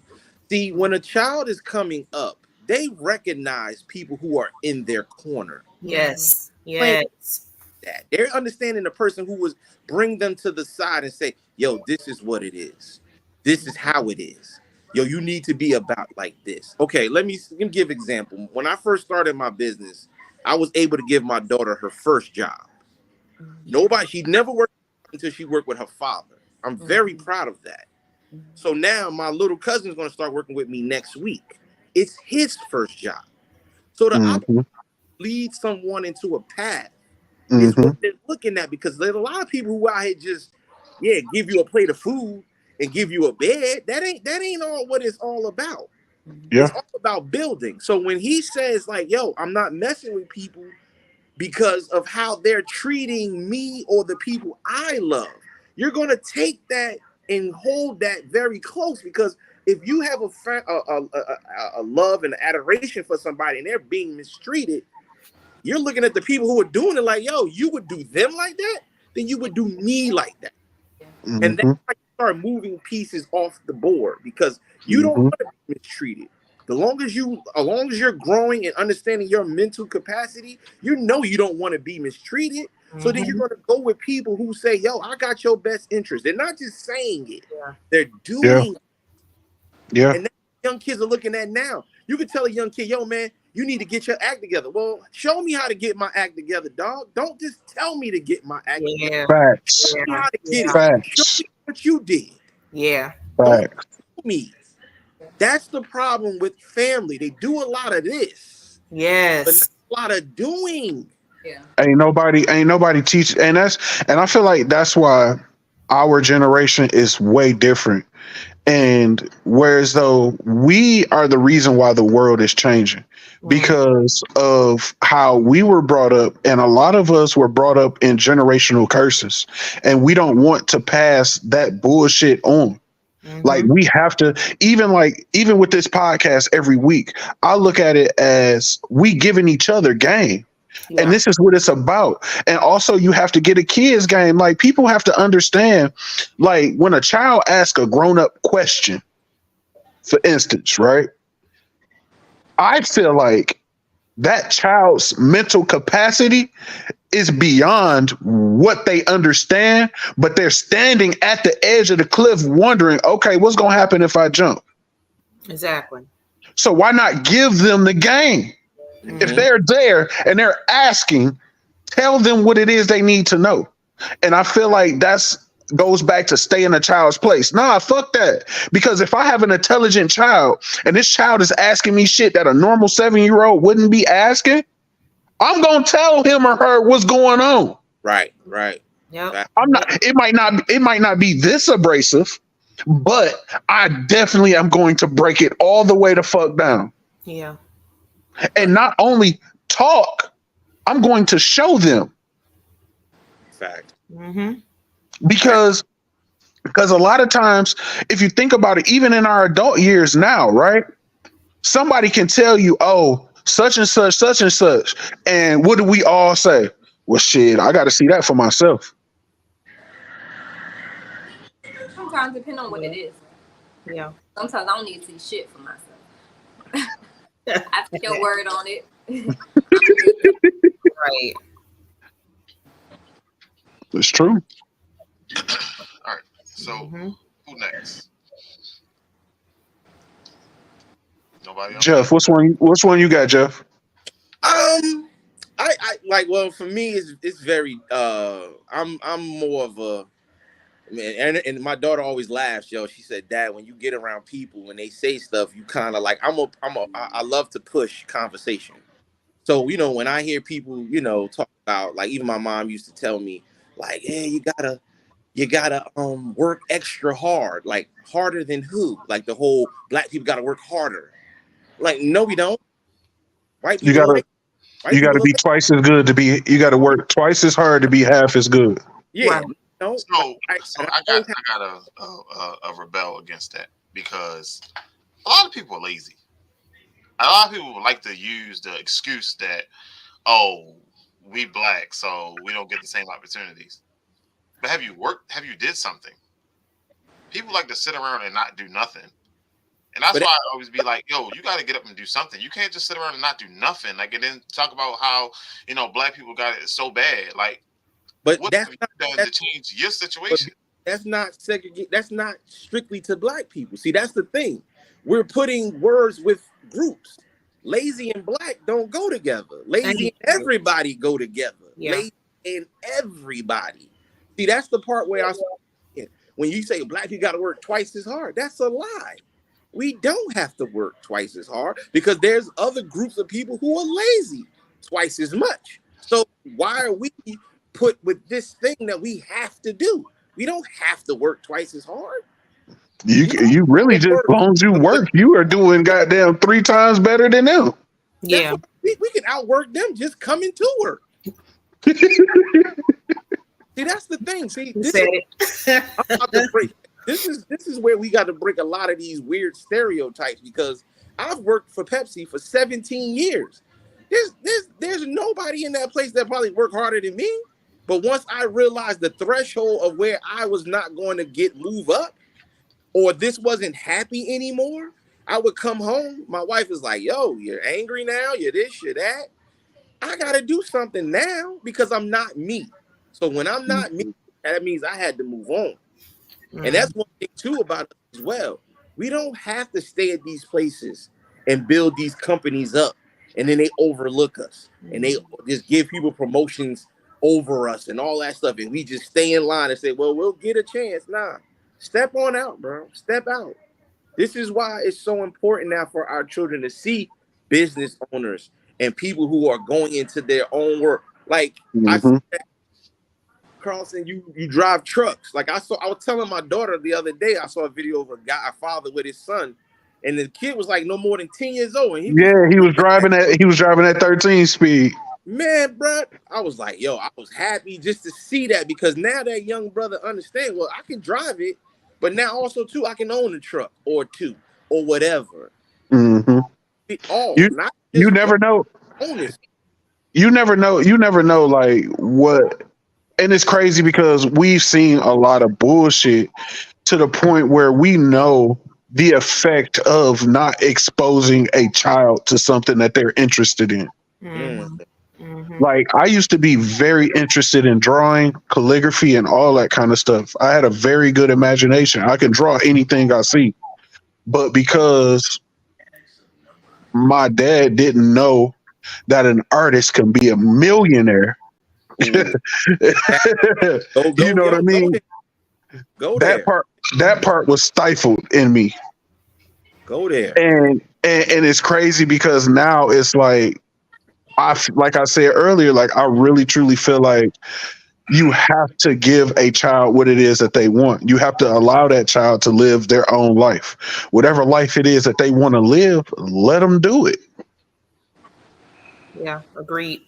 See, when a child is coming up, they recognize people who are in their corner. Yes. That they're understanding the person who was bring them to the side and say, yo, this is what it is. This is how it is. Yo, you need to be about like this. Okay, let me give an example. When I first started my business, I was able to give my daughter her first job. She never worked until she worked with her father. I'm very proud of that. So now my little cousin is going to start working with me next week. It's his first job. So to lead someone into a path is what they're looking at, because there's a lot of people who out here just, give you a plate of food and give you a bed. That ain't all what it's all about. Yeah. It's all about building. So when he says like, yo, I'm not messing with people because of how they're treating me or the people I love, you're going to take that and hold that very close, because if you have a love and adoration for somebody and they're being mistreated, you're looking at the people who are doing it like, yo, you would do them like that, then you would do me like that. And that's how you start moving pieces off the board, because you don't want to be mistreated. As long as you're growing and understanding your mental capacity, you don't want to be mistreated. So then you're going to go with people who say, yo, I got your best interest. They're not just saying it. They're doing it. Yeah. And that's what young kids are looking at now. You can tell a young kid, yo, man, you need to get your act together. Well, show me how to get my act together, dog. Don't just tell me to get my act together. Facts. Show me how to get it. Facts. Show me what you did. Yeah. Facts. Don't tell me. That's the problem with family. They do a lot of this. Yes. But not a lot of doing. Yeah. Ain't nobody teach, and I feel like that's why our generation is way different. And whereas though we are the reason why the world is changing, because of how we were brought up, and a lot of us were brought up in generational curses, and we don't want to pass that bullshit on. Like we have to, even with this podcast every week, I look at it as we giving each other game. Yeah. And this is what it's about. And also you have to get a kid's game. Like people have to understand, like when a child asks a grown-up question, for instance, right? I feel like that child's mental capacity is beyond what they understand, but they're standing at the edge of the cliff wondering, okay, what's going to happen if I jump? Exactly. So why not give them the game? If they're there and they're asking, tell them what it is they need to know. And I feel like that's goes back to stay in a child's place. Nah, fuck that. Because if I have an intelligent child and this child is asking me shit that a normal 7-year-old wouldn't be asking, I'm gonna tell him or her what's going on. Right. Yeah. I'm not. It might not be this abrasive, but I definitely am going to break it all the way the fuck down. Yeah. And not only talk, I'm going to show them. Fact. Because a lot of times, if you think about it, even in our adult years now, right? Somebody can tell you, oh, such and such. And what do we all say? Well, shit, I got to see that for myself. Sometimes depending on what it is. Yeah. Sometimes I don't need to see shit for myself. I put your word on it. Right. It's true. All right. So who next? Nobody else? Jeff, which one you got, Jeff? I like, well, for me it's very I'm more of a man, and my daughter always laughs, yo. She said, Dad, when you get around people, when they say stuff, you kind of like I love to push conversation. So, when I hear people, talk about, like, even my mom used to tell me, like, hey, you gotta work extra hard. Like, harder than who? Like, the whole black people gotta work harder. Like, no, we don't. White people you gotta be twice as good to be. You gotta work twice as hard to be half as good. Yeah. So I got a rebel against that, because a lot of people are lazy. A lot of people like to use the excuse that, oh, we black, so we don't get the same opportunities. But have you worked? Have you did something? People like to sit around and not do nothing. And that's why I always be like, yo, you got to get up and do something. You can't just sit around and not do nothing. Like, and then talk about how, black people got it so bad. Like, but what that's have you done to change your situation? That's not strictly to black people. See, that's the thing. We're putting words with groups. Lazy and black don't go together. Lazy and everybody go together. Yeah. Lazy and everybody. See, that's the part where when you say black people got to work twice as hard, that's a lie. We don't have to work twice as hard, because there's other groups of people who are lazy twice as much. So why are we put with this thing that we have to do? We don't have to work twice as hard. You really just, as long as you work, you are doing goddamn 3 times better than them. Yeah. We can outwork them just coming to work. See, that's the thing. See, this is where we got to break a lot of these weird stereotypes, because I've worked for Pepsi for 17 years. There's nobody in that place that probably worked harder than me. But once I realized the threshold of where I was not going to move up, or this wasn't happy anymore, I would come home. My wife is like, yo, you're angry now? You're this, you're that. I got to do something now, because I'm not me. So when I'm not me, that means I had to move on. And that's one thing too about us as well. We don't have to stay at these places and build these companies up, and then they overlook us and they just give people promotions over us and all that stuff, and we just stay in line and say, well, we'll get a chance. Nah, step on out, bro. Step out. This is why it's so important now for our children to see business owners and people who are going into their own work. Like, I said, Carlson, you drive trucks. Like, I was telling my daughter the other day, I saw a video of a father with his son, and the kid was like no more than 10 years old. And he was driving at 13 speed. Man, bro, I was like, yo, I was happy just to see that, because now that young brother understands, well, I can drive it, but now also too, I can own a truck or two or whatever. Mm-hmm. You never know. You never know like what. And it's crazy, because we've seen a lot of bullshit to the point where we know the effect of not exposing a child to something that they're interested in. Like, I used to be very interested in drawing, calligraphy, and all that kind of stuff. I had a very good imagination. I can draw anything I see. But because my dad didn't know that an artist can be a millionaire, you know what I mean? Go there. That part was stifled in me. Go there. And it's crazy because now it's like, like I said earlier, like I really truly feel like you have to give a child what it is that they want. You have to allow that child to live their own life. Whatever life it is that they want to live, let them do it. Yeah, agreed.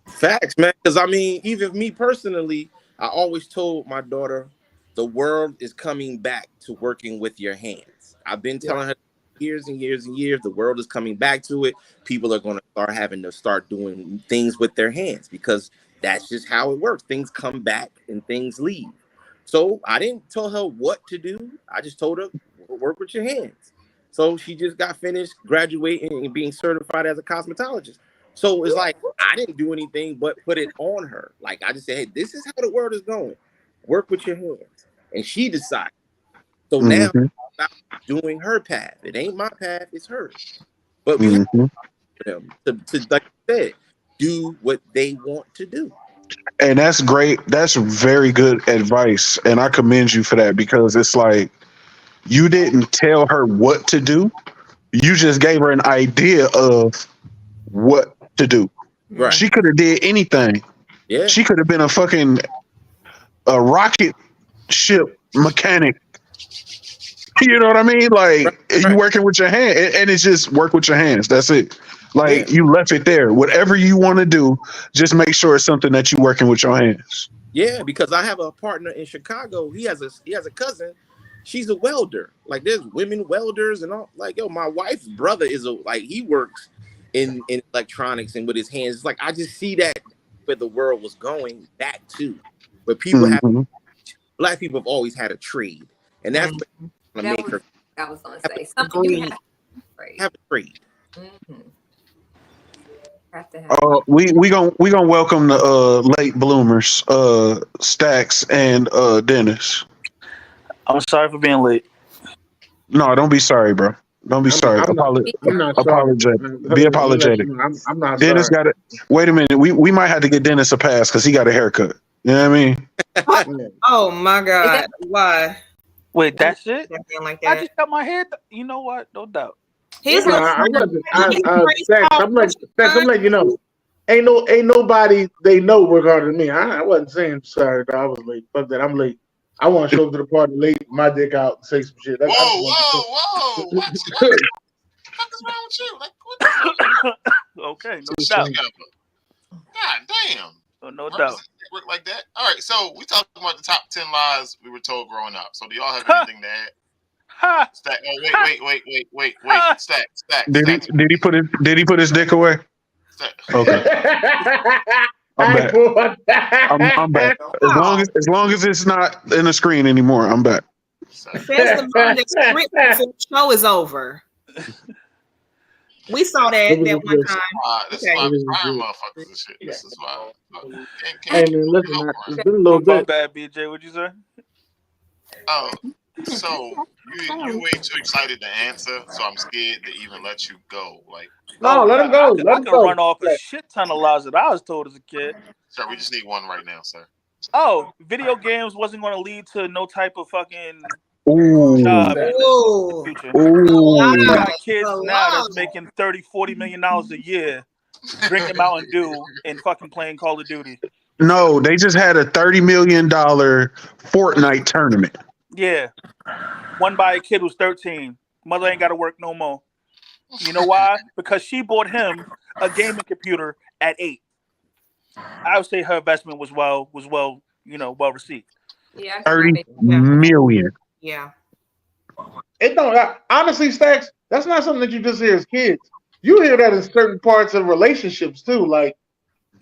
Facts, man. Because I mean, even me personally, I always told my daughter, the world is coming back to working with your hands. I've been telling her years and years and years, the world is coming back to it. People are going to start doing things with their hands because that's just how it works. Things come back and things leave. So I didn't tell her what to do. I just told her, work with your hands. So she just got finished graduating and being certified as a cosmetologist. So it's like, I didn't do anything but put it on her. Like, I just said, hey, this is how the world is going. Work with your hands. And she decided. So now I'm about doing her path. It ain't my path, it's hers. But we have them to, like I said, do what they want to do. And that's great. That's very good advice. And I commend you for that because it's like, you didn't tell her what to do. You just gave her an idea of what to do. Right. She could have did anything. Yeah. She could have been a rocket ship mechanic. You know what I mean? Like, you working with your hand, and it's just work with your hands. That's it. Like, you left it there. Whatever you want to do, just make sure it's something that you're working with your hands. Yeah, because I have a partner in Chicago. He has a cousin. She's a welder. Like, there's women welders and all. Like, yo, my wife's brother he works in electronics and with his hands. It's like, I just see that where the world was going back to. But people black people have always had a trade, and that's what make her. I was gonna say something. You have a trade. Have to have we gonna welcome the late bloomers, Stacks and Dennis. I'm sorry for being late. No, don't be sorry, bro. Don't be sorry. I'm not apologetic. sorry. Be apologetic. I'm not Dennis sorry. got it. Wait a minute. We might have to get Dennis a pass because he got a haircut. You know what I mean? Oh my God! Why? Wait, that's it? Like I that. just got my hair. You know what? No doubt. He's I'm letting you know. Ain't nobody they know regarding me. I wasn't saying sorry that I was late. Fuck that, I'm late. I want to show up to the party late, my dick out, and say some shit. Whoa! What the fuck is wrong with you? Like, what the Okay, no doubt. God damn. No doubt. Work like that. All right, so we talking about the top 10 lies we were told growing up. So do y'all have anything to add? Stack. Oh, wait. Stack. Did he put his dick away? Stack. Okay. I'm back. I'm back. As long as it's not in the screen anymore, I'm back. Says the man that script before the show is over. We saw that one time. This is why I'm firing motherfuckers and shit. This is why. Hey man, listen, it's been a little bit. Bad, BJ. What'd you say? Oh, so you way too excited to answer, so I'm scared to even let you go. Like, no, let him go. I can run off a shit ton of lies that I was told as a kid. Sir, we just need one right now, sir. Oh, video games wasn't going to lead to no type of fucking job in the future. You got kids now that's making $30-40 million a year drinking Mountain Dew and fucking playing Call of Duty. No, they just had a $30 million Fortnite tournament. Yeah. Won by a kid who's 13. Mother ain't got to work no more. You know why? Because she bought him a gaming computer at 8. I would say her investment was well received. Yeah, 30 million. Yeah. It don't honestly, Stacks, that's not something that you just hear as kids. You hear that in certain parts of relationships too. Like,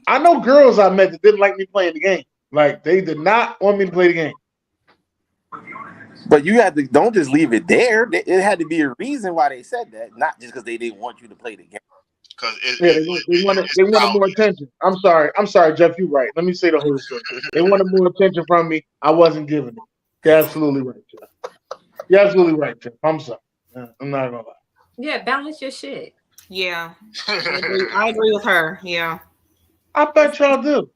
I know girls I met that didn't like me playing the game. Like, they did not want me to play the game. But you don't just leave it there. It had to be a reason why they said that, not just because they didn't want you to play the game. Because they wanted more attention. I'm sorry, Jeff. You're right. Let me say the whole story. They wanted more attention from me. I wasn't giving it. You're absolutely right, Jeff. You're absolutely right, Jeff. I'm sorry. I'm not gonna lie. Yeah, balance your shit. Yeah, I agree with her. Yeah. I bet y'all do.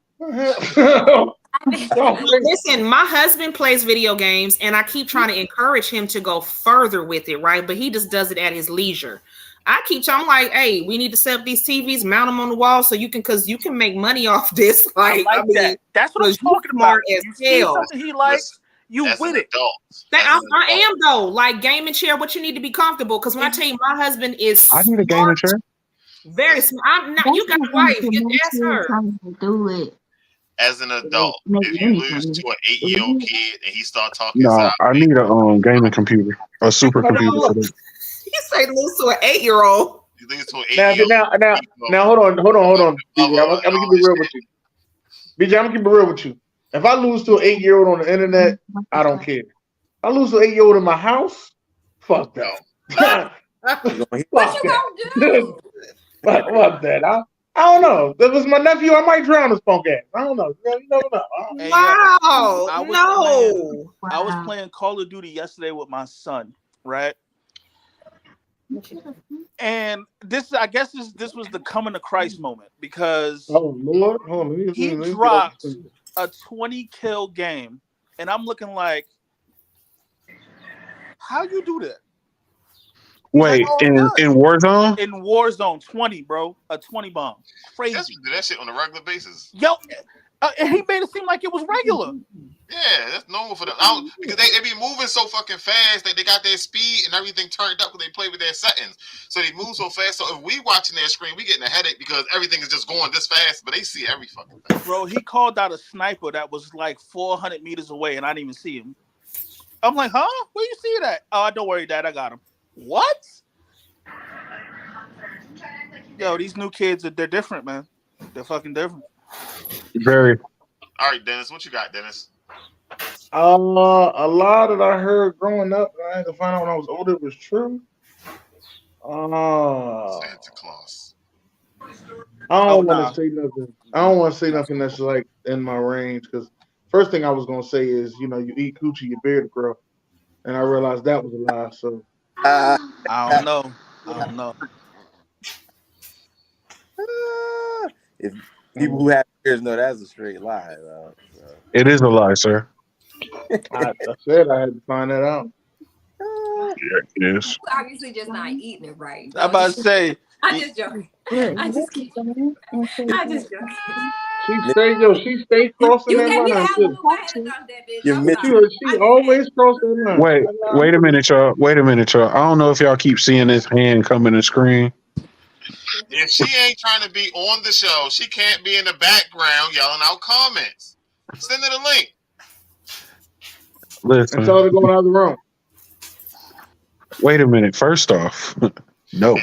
Listen, my husband plays video games, and I keep trying to encourage him to go further with it, right? But he just does it at his leisure. I keep telling, like, hey, we need to set up these TVs, mount them on the wall, so you can make money off this. I like that. That's what I'm talking about. You see something he likes, you with it. I am though. Like gaming chair, what you need to be comfortable. Because when I tell you, my husband is, I need a gaming chair. Very smart. I'm not. You got a wife. You ask her. Do it. As an adult, if you lose to an 8-year-old kid and he start talking, No, I need a gaming computer, a super computer for that. You say lose to an 8-year-old. You lose to an 8-year-old. Now, hold on. BJ, I'm gonna keep it real with you. BJ, I'm gonna keep it real with you. If I lose to an 8-year-old on the internet, I don't care. If I lose to an 8-year-old in my house, fuck that. What you gonna do? Fuck that. I don't know. If it was my nephew, I might drown his punk ass. I don't know. You never know. Wow. I was playing Call of Duty yesterday with my son, right? And I guess this was the coming to Christ moment because he dropped a 20-kill game, and I'm looking like, how you do that? Wait, in Warzone? In Warzone, 20, bro. A 20 bomb. Crazy. Just do that shit on a regular basis. Yo, and he made it seem like it was regular. Yeah, that's normal for them. Because they be moving so fucking fast that they got their speed and everything turned up because they play with their settings. So they move so fast. So if we watching their screen, we getting a headache because everything is just going this fast, but they see every fucking thing. Bro, he called out a sniper that was like 400 meters away and I didn't even see him. I'm like, huh? Where you see that? Oh, don't worry, Dad, I got him. What? Yo, these new kids, they're different, man. They're fucking different. Very. All right, Dennis, what you got, Dennis? A lot that I heard growing up, I had to find out when I was older, was true. Santa Claus. I don't want to say nothing. I don't want to say nothing that's like in my range because first thing I was gonna say is, you eat coochie, your beard grow, and I realized that was a lie. So I don't know. If people who have beards know that's a straight lie, though. So. It is a lie, sir. I said I had to find that out. Yeah, it is. Obviously, just not eating it right. I'm about to say. I'm just joking. I'm just kidding. I'm just joking. She stay crossing that line. She always cross that line. Wait a minute, y'all. I don't know if y'all keep seeing this hand come in the screen. If she ain't trying to be on the show, she can't be in the background yelling out comments. Send her the link. Listen. Tell her to go out of the room. Wait a minute. First off, no.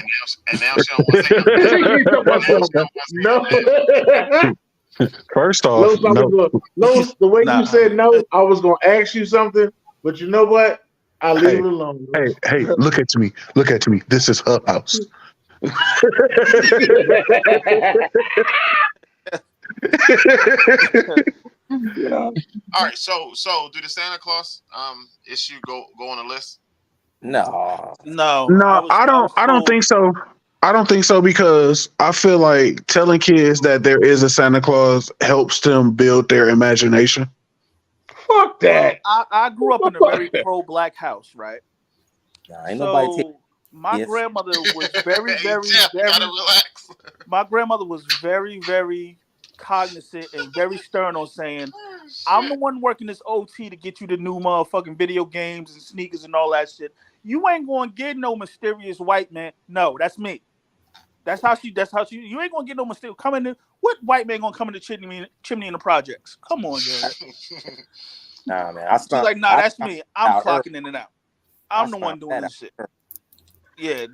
And now she don't want to say no. First off, Los, the way you said no, I was gonna ask you something, but you know what? I'll leave it alone. Hey, look at me. This is her house. All right, so do the Santa Claus issue go on the list? No. I don't think so. I don't think so because I feel like telling kids that there is a Santa Claus helps them build their imagination. Fuck that. I grew up in a very pro-black house, right? Nah, ain't nobody my grandmother was very, very, very. Relax. My grandmother was very, very cognizant and very stern on saying, "I'm the one working this OT to get you the new motherfucking video games and sneakers and all that shit. You ain't gonna get no mysterious white man. No, that's me. That's how she. You ain't gonna get no mysterious. What white man gonna come in the chimney in the projects? Come on, guys. Nah, man. She's like, nah, that's me. I'm clocking in and out. I'm the one doing this shit. Yeah.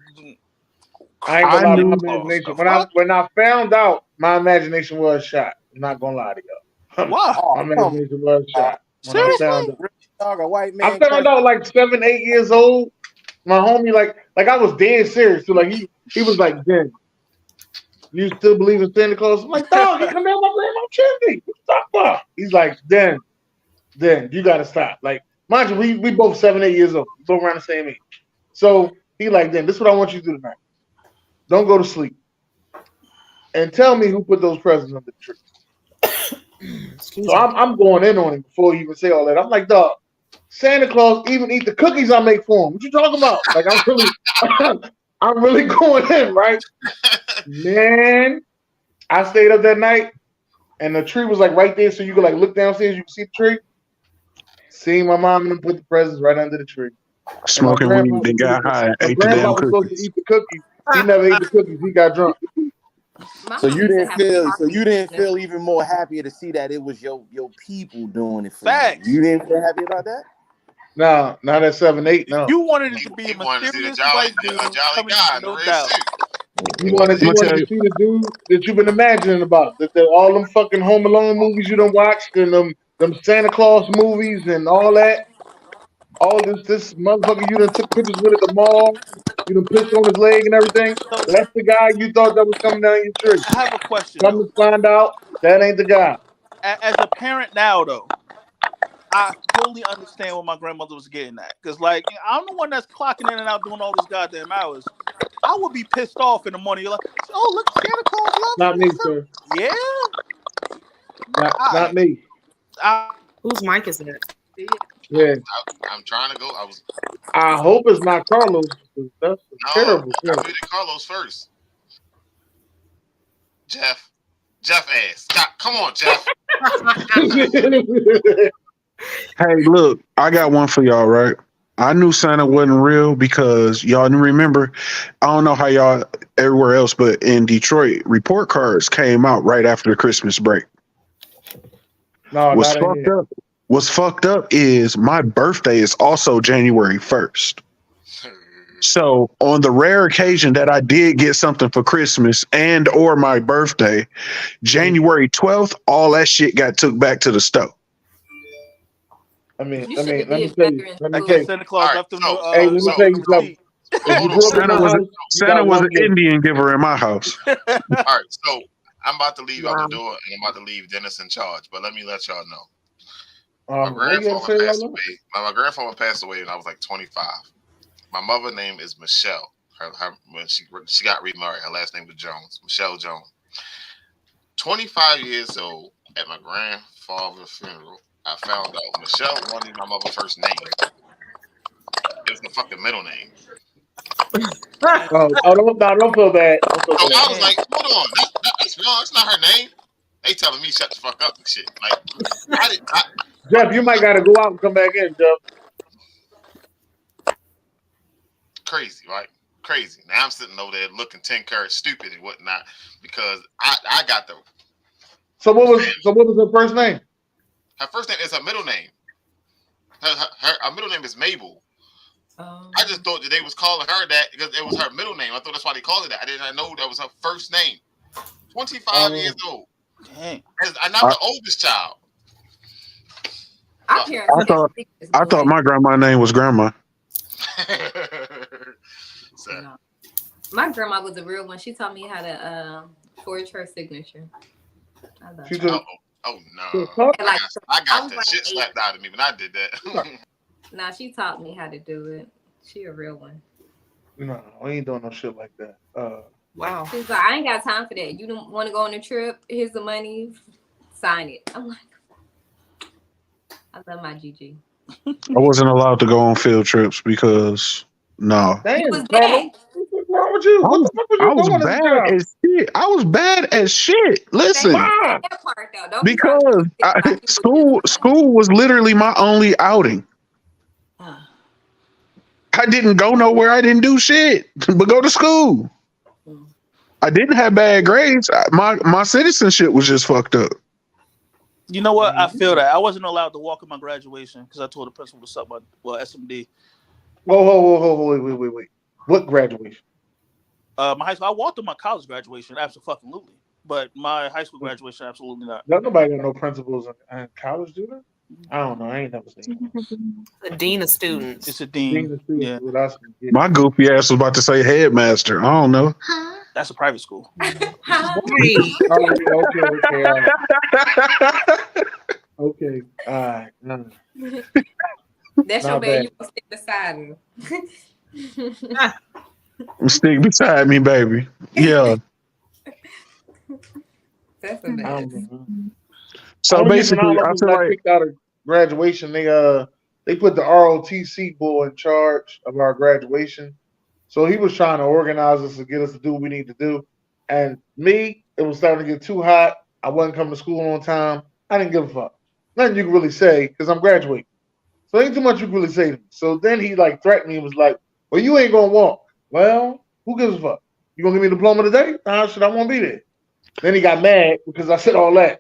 I ain't gonna lie, my imagination. When I found out, my imagination was shot. I'm not gonna lie to y'all. Wow. My imagination was shot. Seriously? I found out like 7, 8 years old. My homie, like I was dead serious. So like he was like, "Then You still believe in Santa Claus? I'm like, dog, he come down my grandma's chimney. What you talking about? He's like, then you gotta stop. Like, mind you, we both 7, 8 years old. We both around the same age. So he like, then this is what I want you to do tonight. Don't go to sleep. And tell me who put those presents under the tree. So I'm going in on him before he even say all that. I'm like, dog, Santa Claus even eat the cookies I make for him. What you talking about? Like, I'm really going in, right? Man, I stayed up that night, and the tree was like right there, so you could like look downstairs, you can see the tree. See my mom and them put the presents right under the tree. Smoking weed, then got high and My ate the grandpa damn was supposed to cookies. eat the cookies. He never ate the cookies. He got drunk. So you didn't feel even more happier to see that it was your people doing it for Facts. you. You didn't feel happy about that? No, not at 7, 8. No. You wanted it to be a wanted to see mysterious the jolly, white dude a jolly coming guy in, in the no red doubt. suit. You wanted to see the dude that you've been imagining about. That all them fucking Home Alone movies you done watched and them Santa Claus movies and all that. All this motherfucker you done took pictures with at the mall. You done pissed on his leg and everything. So That's the guy you thought that was coming down your tree. I have a question. Come to find out, that ain't the guy. As a parent now, though, I totally understand what my grandmother was getting at. Because, like, I'm the one that's clocking in and out doing all these goddamn hours. I would be pissed off in the morning. You're like, oh, look, Santa Claus loves Not me. me, sir. Yeah? Not me. Whose mic is that? Yeah. I'm trying to go. I hope it's not Carlos. That's terrible. I muted Carlos first. Jeff ass. Come on, Jeff. Hey, look, I got one for y'all, right? I knew Santa wasn't real because y'all remember, I don't know how y'all everywhere else, but in Detroit, report cards came out right after the Christmas break. No, What's fucked up is my birthday is also January 1st. So on the rare occasion that I did get something for Christmas and or my birthday, January 12th, all that shit got took back to the store. Let me You tell should you. be a Let me veteran. tell you. Santa Claus left them. Hey, let me tell you something. If you grew up in my house, Santa was an Indian giver in my house. All right, so I'm about to leave out the door, and I'm about to leave Dennis in charge. But let me let y'all know. My grandfather passed away. My grandfather passed away when I was like 25. My mother's name is Michelle. Her when she got remarried, her last name was Jones. Michelle Jones. 25 years old at my grandfather's funeral, I found out Michelle wanted my mother's first name. It was the fucking middle name. Don't feel bad. So I was like, hold on, that's wrong. That's not her name. They telling me shut the fuck up and shit. Like, Jeff, you might gotta go out and come back in, Jeff. Crazy, right? Crazy. Now I'm sitting over there looking 10 carats stupid and whatnot because I got the. So what was her first name? Her first name is her middle name. Her middle name is Mabel. I just thought that they was calling her that because it was her middle name. I thought that's why they called it that. I didn't know that was her first name. 25 years old. Dang. I'm not the oldest child. I thought my grandma's name was Grandma. No. My grandma was a real one. She taught me how to forge her signature. I love her. Oh no! I got that shit slapped out of me when I did that. Nah, she taught me how to do it. She a real one. No, I ain't doing no shit like that. Wow. She's like, I ain't got time for that. You don't want to go on a trip? Here's the money. Sign it. I'm like, I love my GG. I wasn't allowed to go on field trips because no. Damn, was bad. What's wrong with you? What the fuck was you doing bad as shit. I was bad as shit. Listen, because school was literally my only outing. I didn't go nowhere. I didn't do shit but go to school. I didn't have bad grades. My citizenship was just fucked up. You know what? I feel that. I wasn't allowed to walk in my graduation because I told the principal to suck my SMD. Whoa. Wait. What graduation? My high school. I walked in my college graduation, absolutely. But my high school graduation, absolutely not. Nobody got no principals in college, do they? I don't know. I ain't never seen it. A dean of students. It's a dean. Yeah. My goofy ass was about to say headmaster. I don't know. Huh? That's a private school. Huh? Right. Oh, yeah, okay. All right. That's your Not man. bad. You gonna stick beside him. Stick beside me, baby. Yeah. That's a I mess. don't know. So Only reason I basically, don't know I is feel I like kicked out of graduation. They put the ROTC boy in charge of our graduation. So he was trying to organize us to get us to do what we need to do. And me, it was starting to get too hot. I wasn't coming to school on time. I didn't give a fuck. Nothing you can really say because I'm graduating. So ain't too much you can really say to me. So then he like threatened me and was like, well, you ain't gonna walk. Well, who gives a fuck? You gonna give me a diploma today? Nah, shit, I won't be there. Then he got mad because I said all that.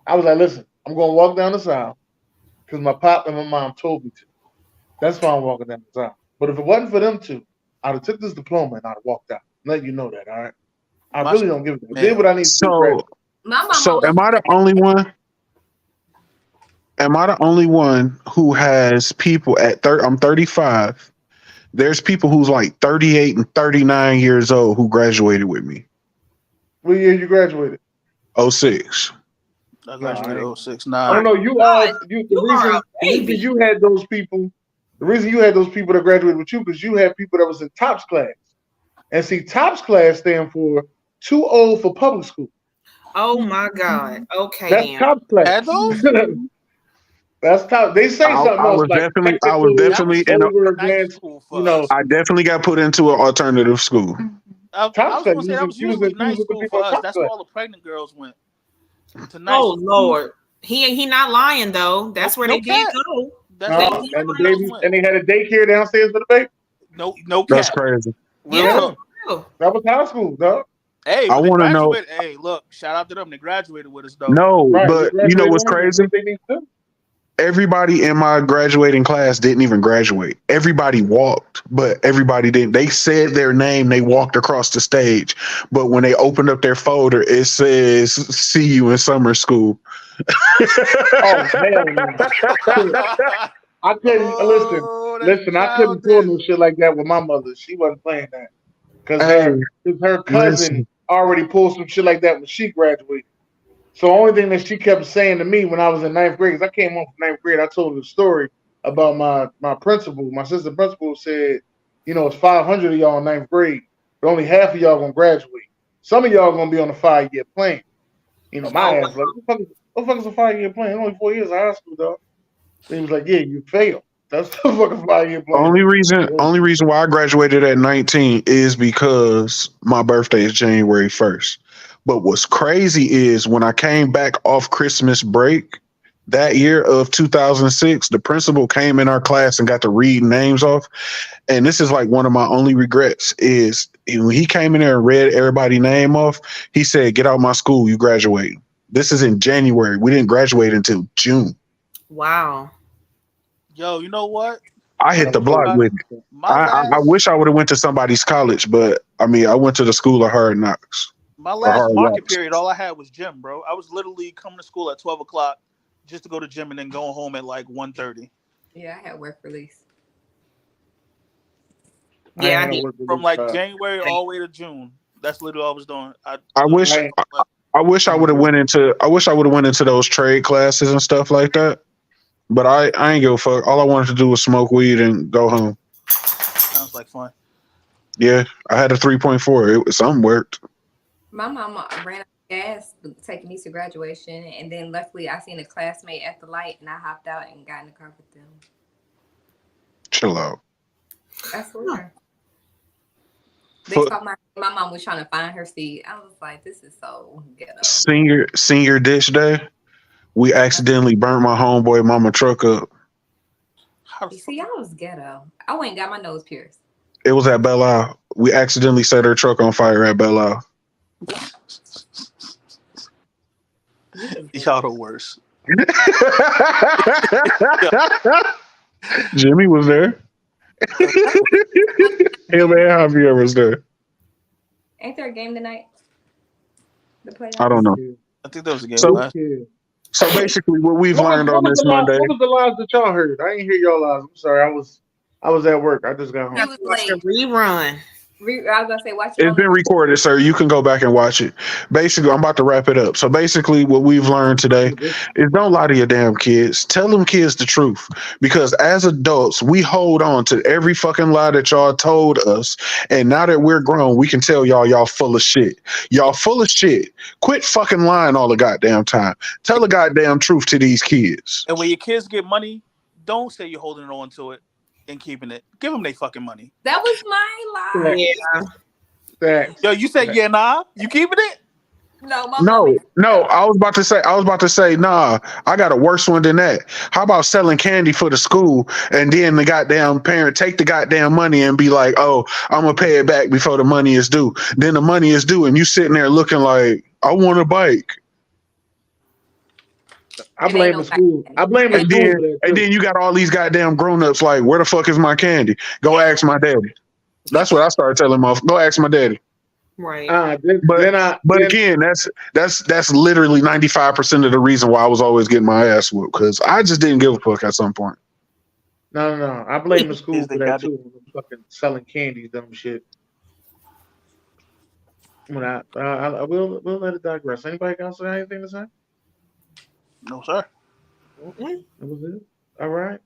I was like, listen, I'm gonna walk down the aisle because my pop and my mom told me to. That's why I'm walking down the aisle. But if it wasn't for them two, I'd have took this diploma and I'd have walked out. Let you know that, all right? I really don't give a damn. I did what I need to do. so. My mom So almost am I the only one? Am I the only one who has people at I'm 35. There's people who's like 38 and 39 years old who graduated with me. What year you graduated? 06. I I graduated ain't- 06. I Nah. don't know. You are a The reason baby. you had those people, the reason you had those people that graduated with you, because you had people that was in TOPS class. And see, TOPS class stand for too old for public school. Oh my God. Okay That's then. TOPS class. Had those? That's top. They say something I else was like definitely technical, That was in a, over night advanced. school for You know, us. I definitely got put into an alternative school. I TOPS was class. gonna say that was You was usually night with the school people for at us. TOPS That's class. where all the pregnant girls went. To night Oh school. Lord. He not lying though. That's where No they did cap. go. That's where No, all the and the pregnant girls babies, went. and they had a daycare downstairs for the baby. No That's cap. crazy. Real Yeah. talk. Real. That was high school, dog. Hey, I but they want to know. graduated. Hey, look, shout out to them. They graduated with us though. No, Right. They but you know graduated what's with them. They crazy? did they need to do. Everybody in my graduating class didn't even graduate. Everybody walked, but everybody didn't. They said their name, they walked across the stage. But when they opened up their folder, it says, see you in summer school. Oh hell no! I couldn't listen. Oh, that's Listen, I couldn't pull no shit like that with my mother. She wasn't playing that because Hey, her cousin listen. already pulled some shit like that when she graduated. So the only thing that she kept saying to me when I was in ninth grade, because I came home from ninth grade, I told her the story about my principal. My sister principal said, you know, it's 500 of y'all in ninth grade, but only half of y'all gonna graduate. Some of y'all gonna be on a 5-year plan. You know, my ass like, what the fuck is a 5-year plan? Only 4 years of high school, dog. And he was like, yeah, you failed. That's the fucking 5-year plan. Only reason why I graduated at 19 is because my birthday is January 1st. But what's crazy is when I came back off Christmas break that year of 2006, the principal came in our class and got to read names off. And this is like one of my only regrets is when he came in there and read everybody's name off, he said, get out my school, you graduate. This is in January. We didn't graduate until June. Wow. Yo, you know what? I hit the block with it. I wish I would have went to somebody's college, but I mean, I went to the school of hard knocks. My last hard market knocks. period, all I had was gym, bro. I was literally coming to school at 12 o'clock just to go to gym and then going home at like 1:30. Yeah, I had work release. Yeah, I did. From like January all the way to June. That's literally all I was doing. I wish I would have went into those trade classes and stuff like that. But I ain't give a fuck. All I wanted to do was smoke weed and go home. Sounds like fun. Yeah, I had a 3.4. Something worked. My mama ran out of gas taking me to graduation, and then luckily I seen a classmate at the light, and I hopped out and got in the car with them. Chill out. I swear. They thought my mom was trying to find her seat. I was like, this is so ghetto. Senior ditch day, we accidentally burnt my homeboy mama truck up. You see, I was ghetto. I went and got my nose pierced. It was at Belle Isle. We accidentally set her truck on fire at Belle Isle. Y'all the worst. Jimmy was there. Him and Javier was there. Ain't there a game tonight? The playoffs? I don't know. I think that was a game. So basically, what we've learned on this Monday. What was the lies that y'all heard? I didn't hear y'all lies. I'm sorry. I was at work. I just got home. It was late. Rerun. I was gonna say, watch it. It's been recorded, sir. You can go back and watch it. Basically, I'm about to wrap it up. So basically, what we've learned today is don't lie to your damn kids. Tell them kids the truth. Because as adults, we hold on to every fucking lie that y'all told us. And now that we're grown, we can tell y'all full of shit. Y'all full of shit. Quit fucking lying all the goddamn time. Tell the goddamn truth to these kids. And when your kids get money, don't say you're holding on to it and keeping it. Give them their fucking money. That was my lie. Yeah. Facts. Yo, you said yeah, nah. You keeping it? No, my No, mommy. no, I was about to say, nah, I got a worse one than that. How about selling candy for the school and then the goddamn parent take the goddamn money and be like, oh, I'm gonna pay it back before the money is due. Then the money is due and you sitting there looking like, I want a bike. I blame the school. I blame the school for that, And then you got all these goddamn grown-ups like, where the fuck is my candy? Go ask my daddy. That's what I started telling them off. Go ask my daddy. Right. But again, that's literally 95% of the reason why I was always getting my ass whooped, because I just didn't give a fuck at some point. No. I blame the school for that too. Fucking selling candy, dumb shit. We'll let it digress. Anybody else have anything to say? No, sir. That was it. All right.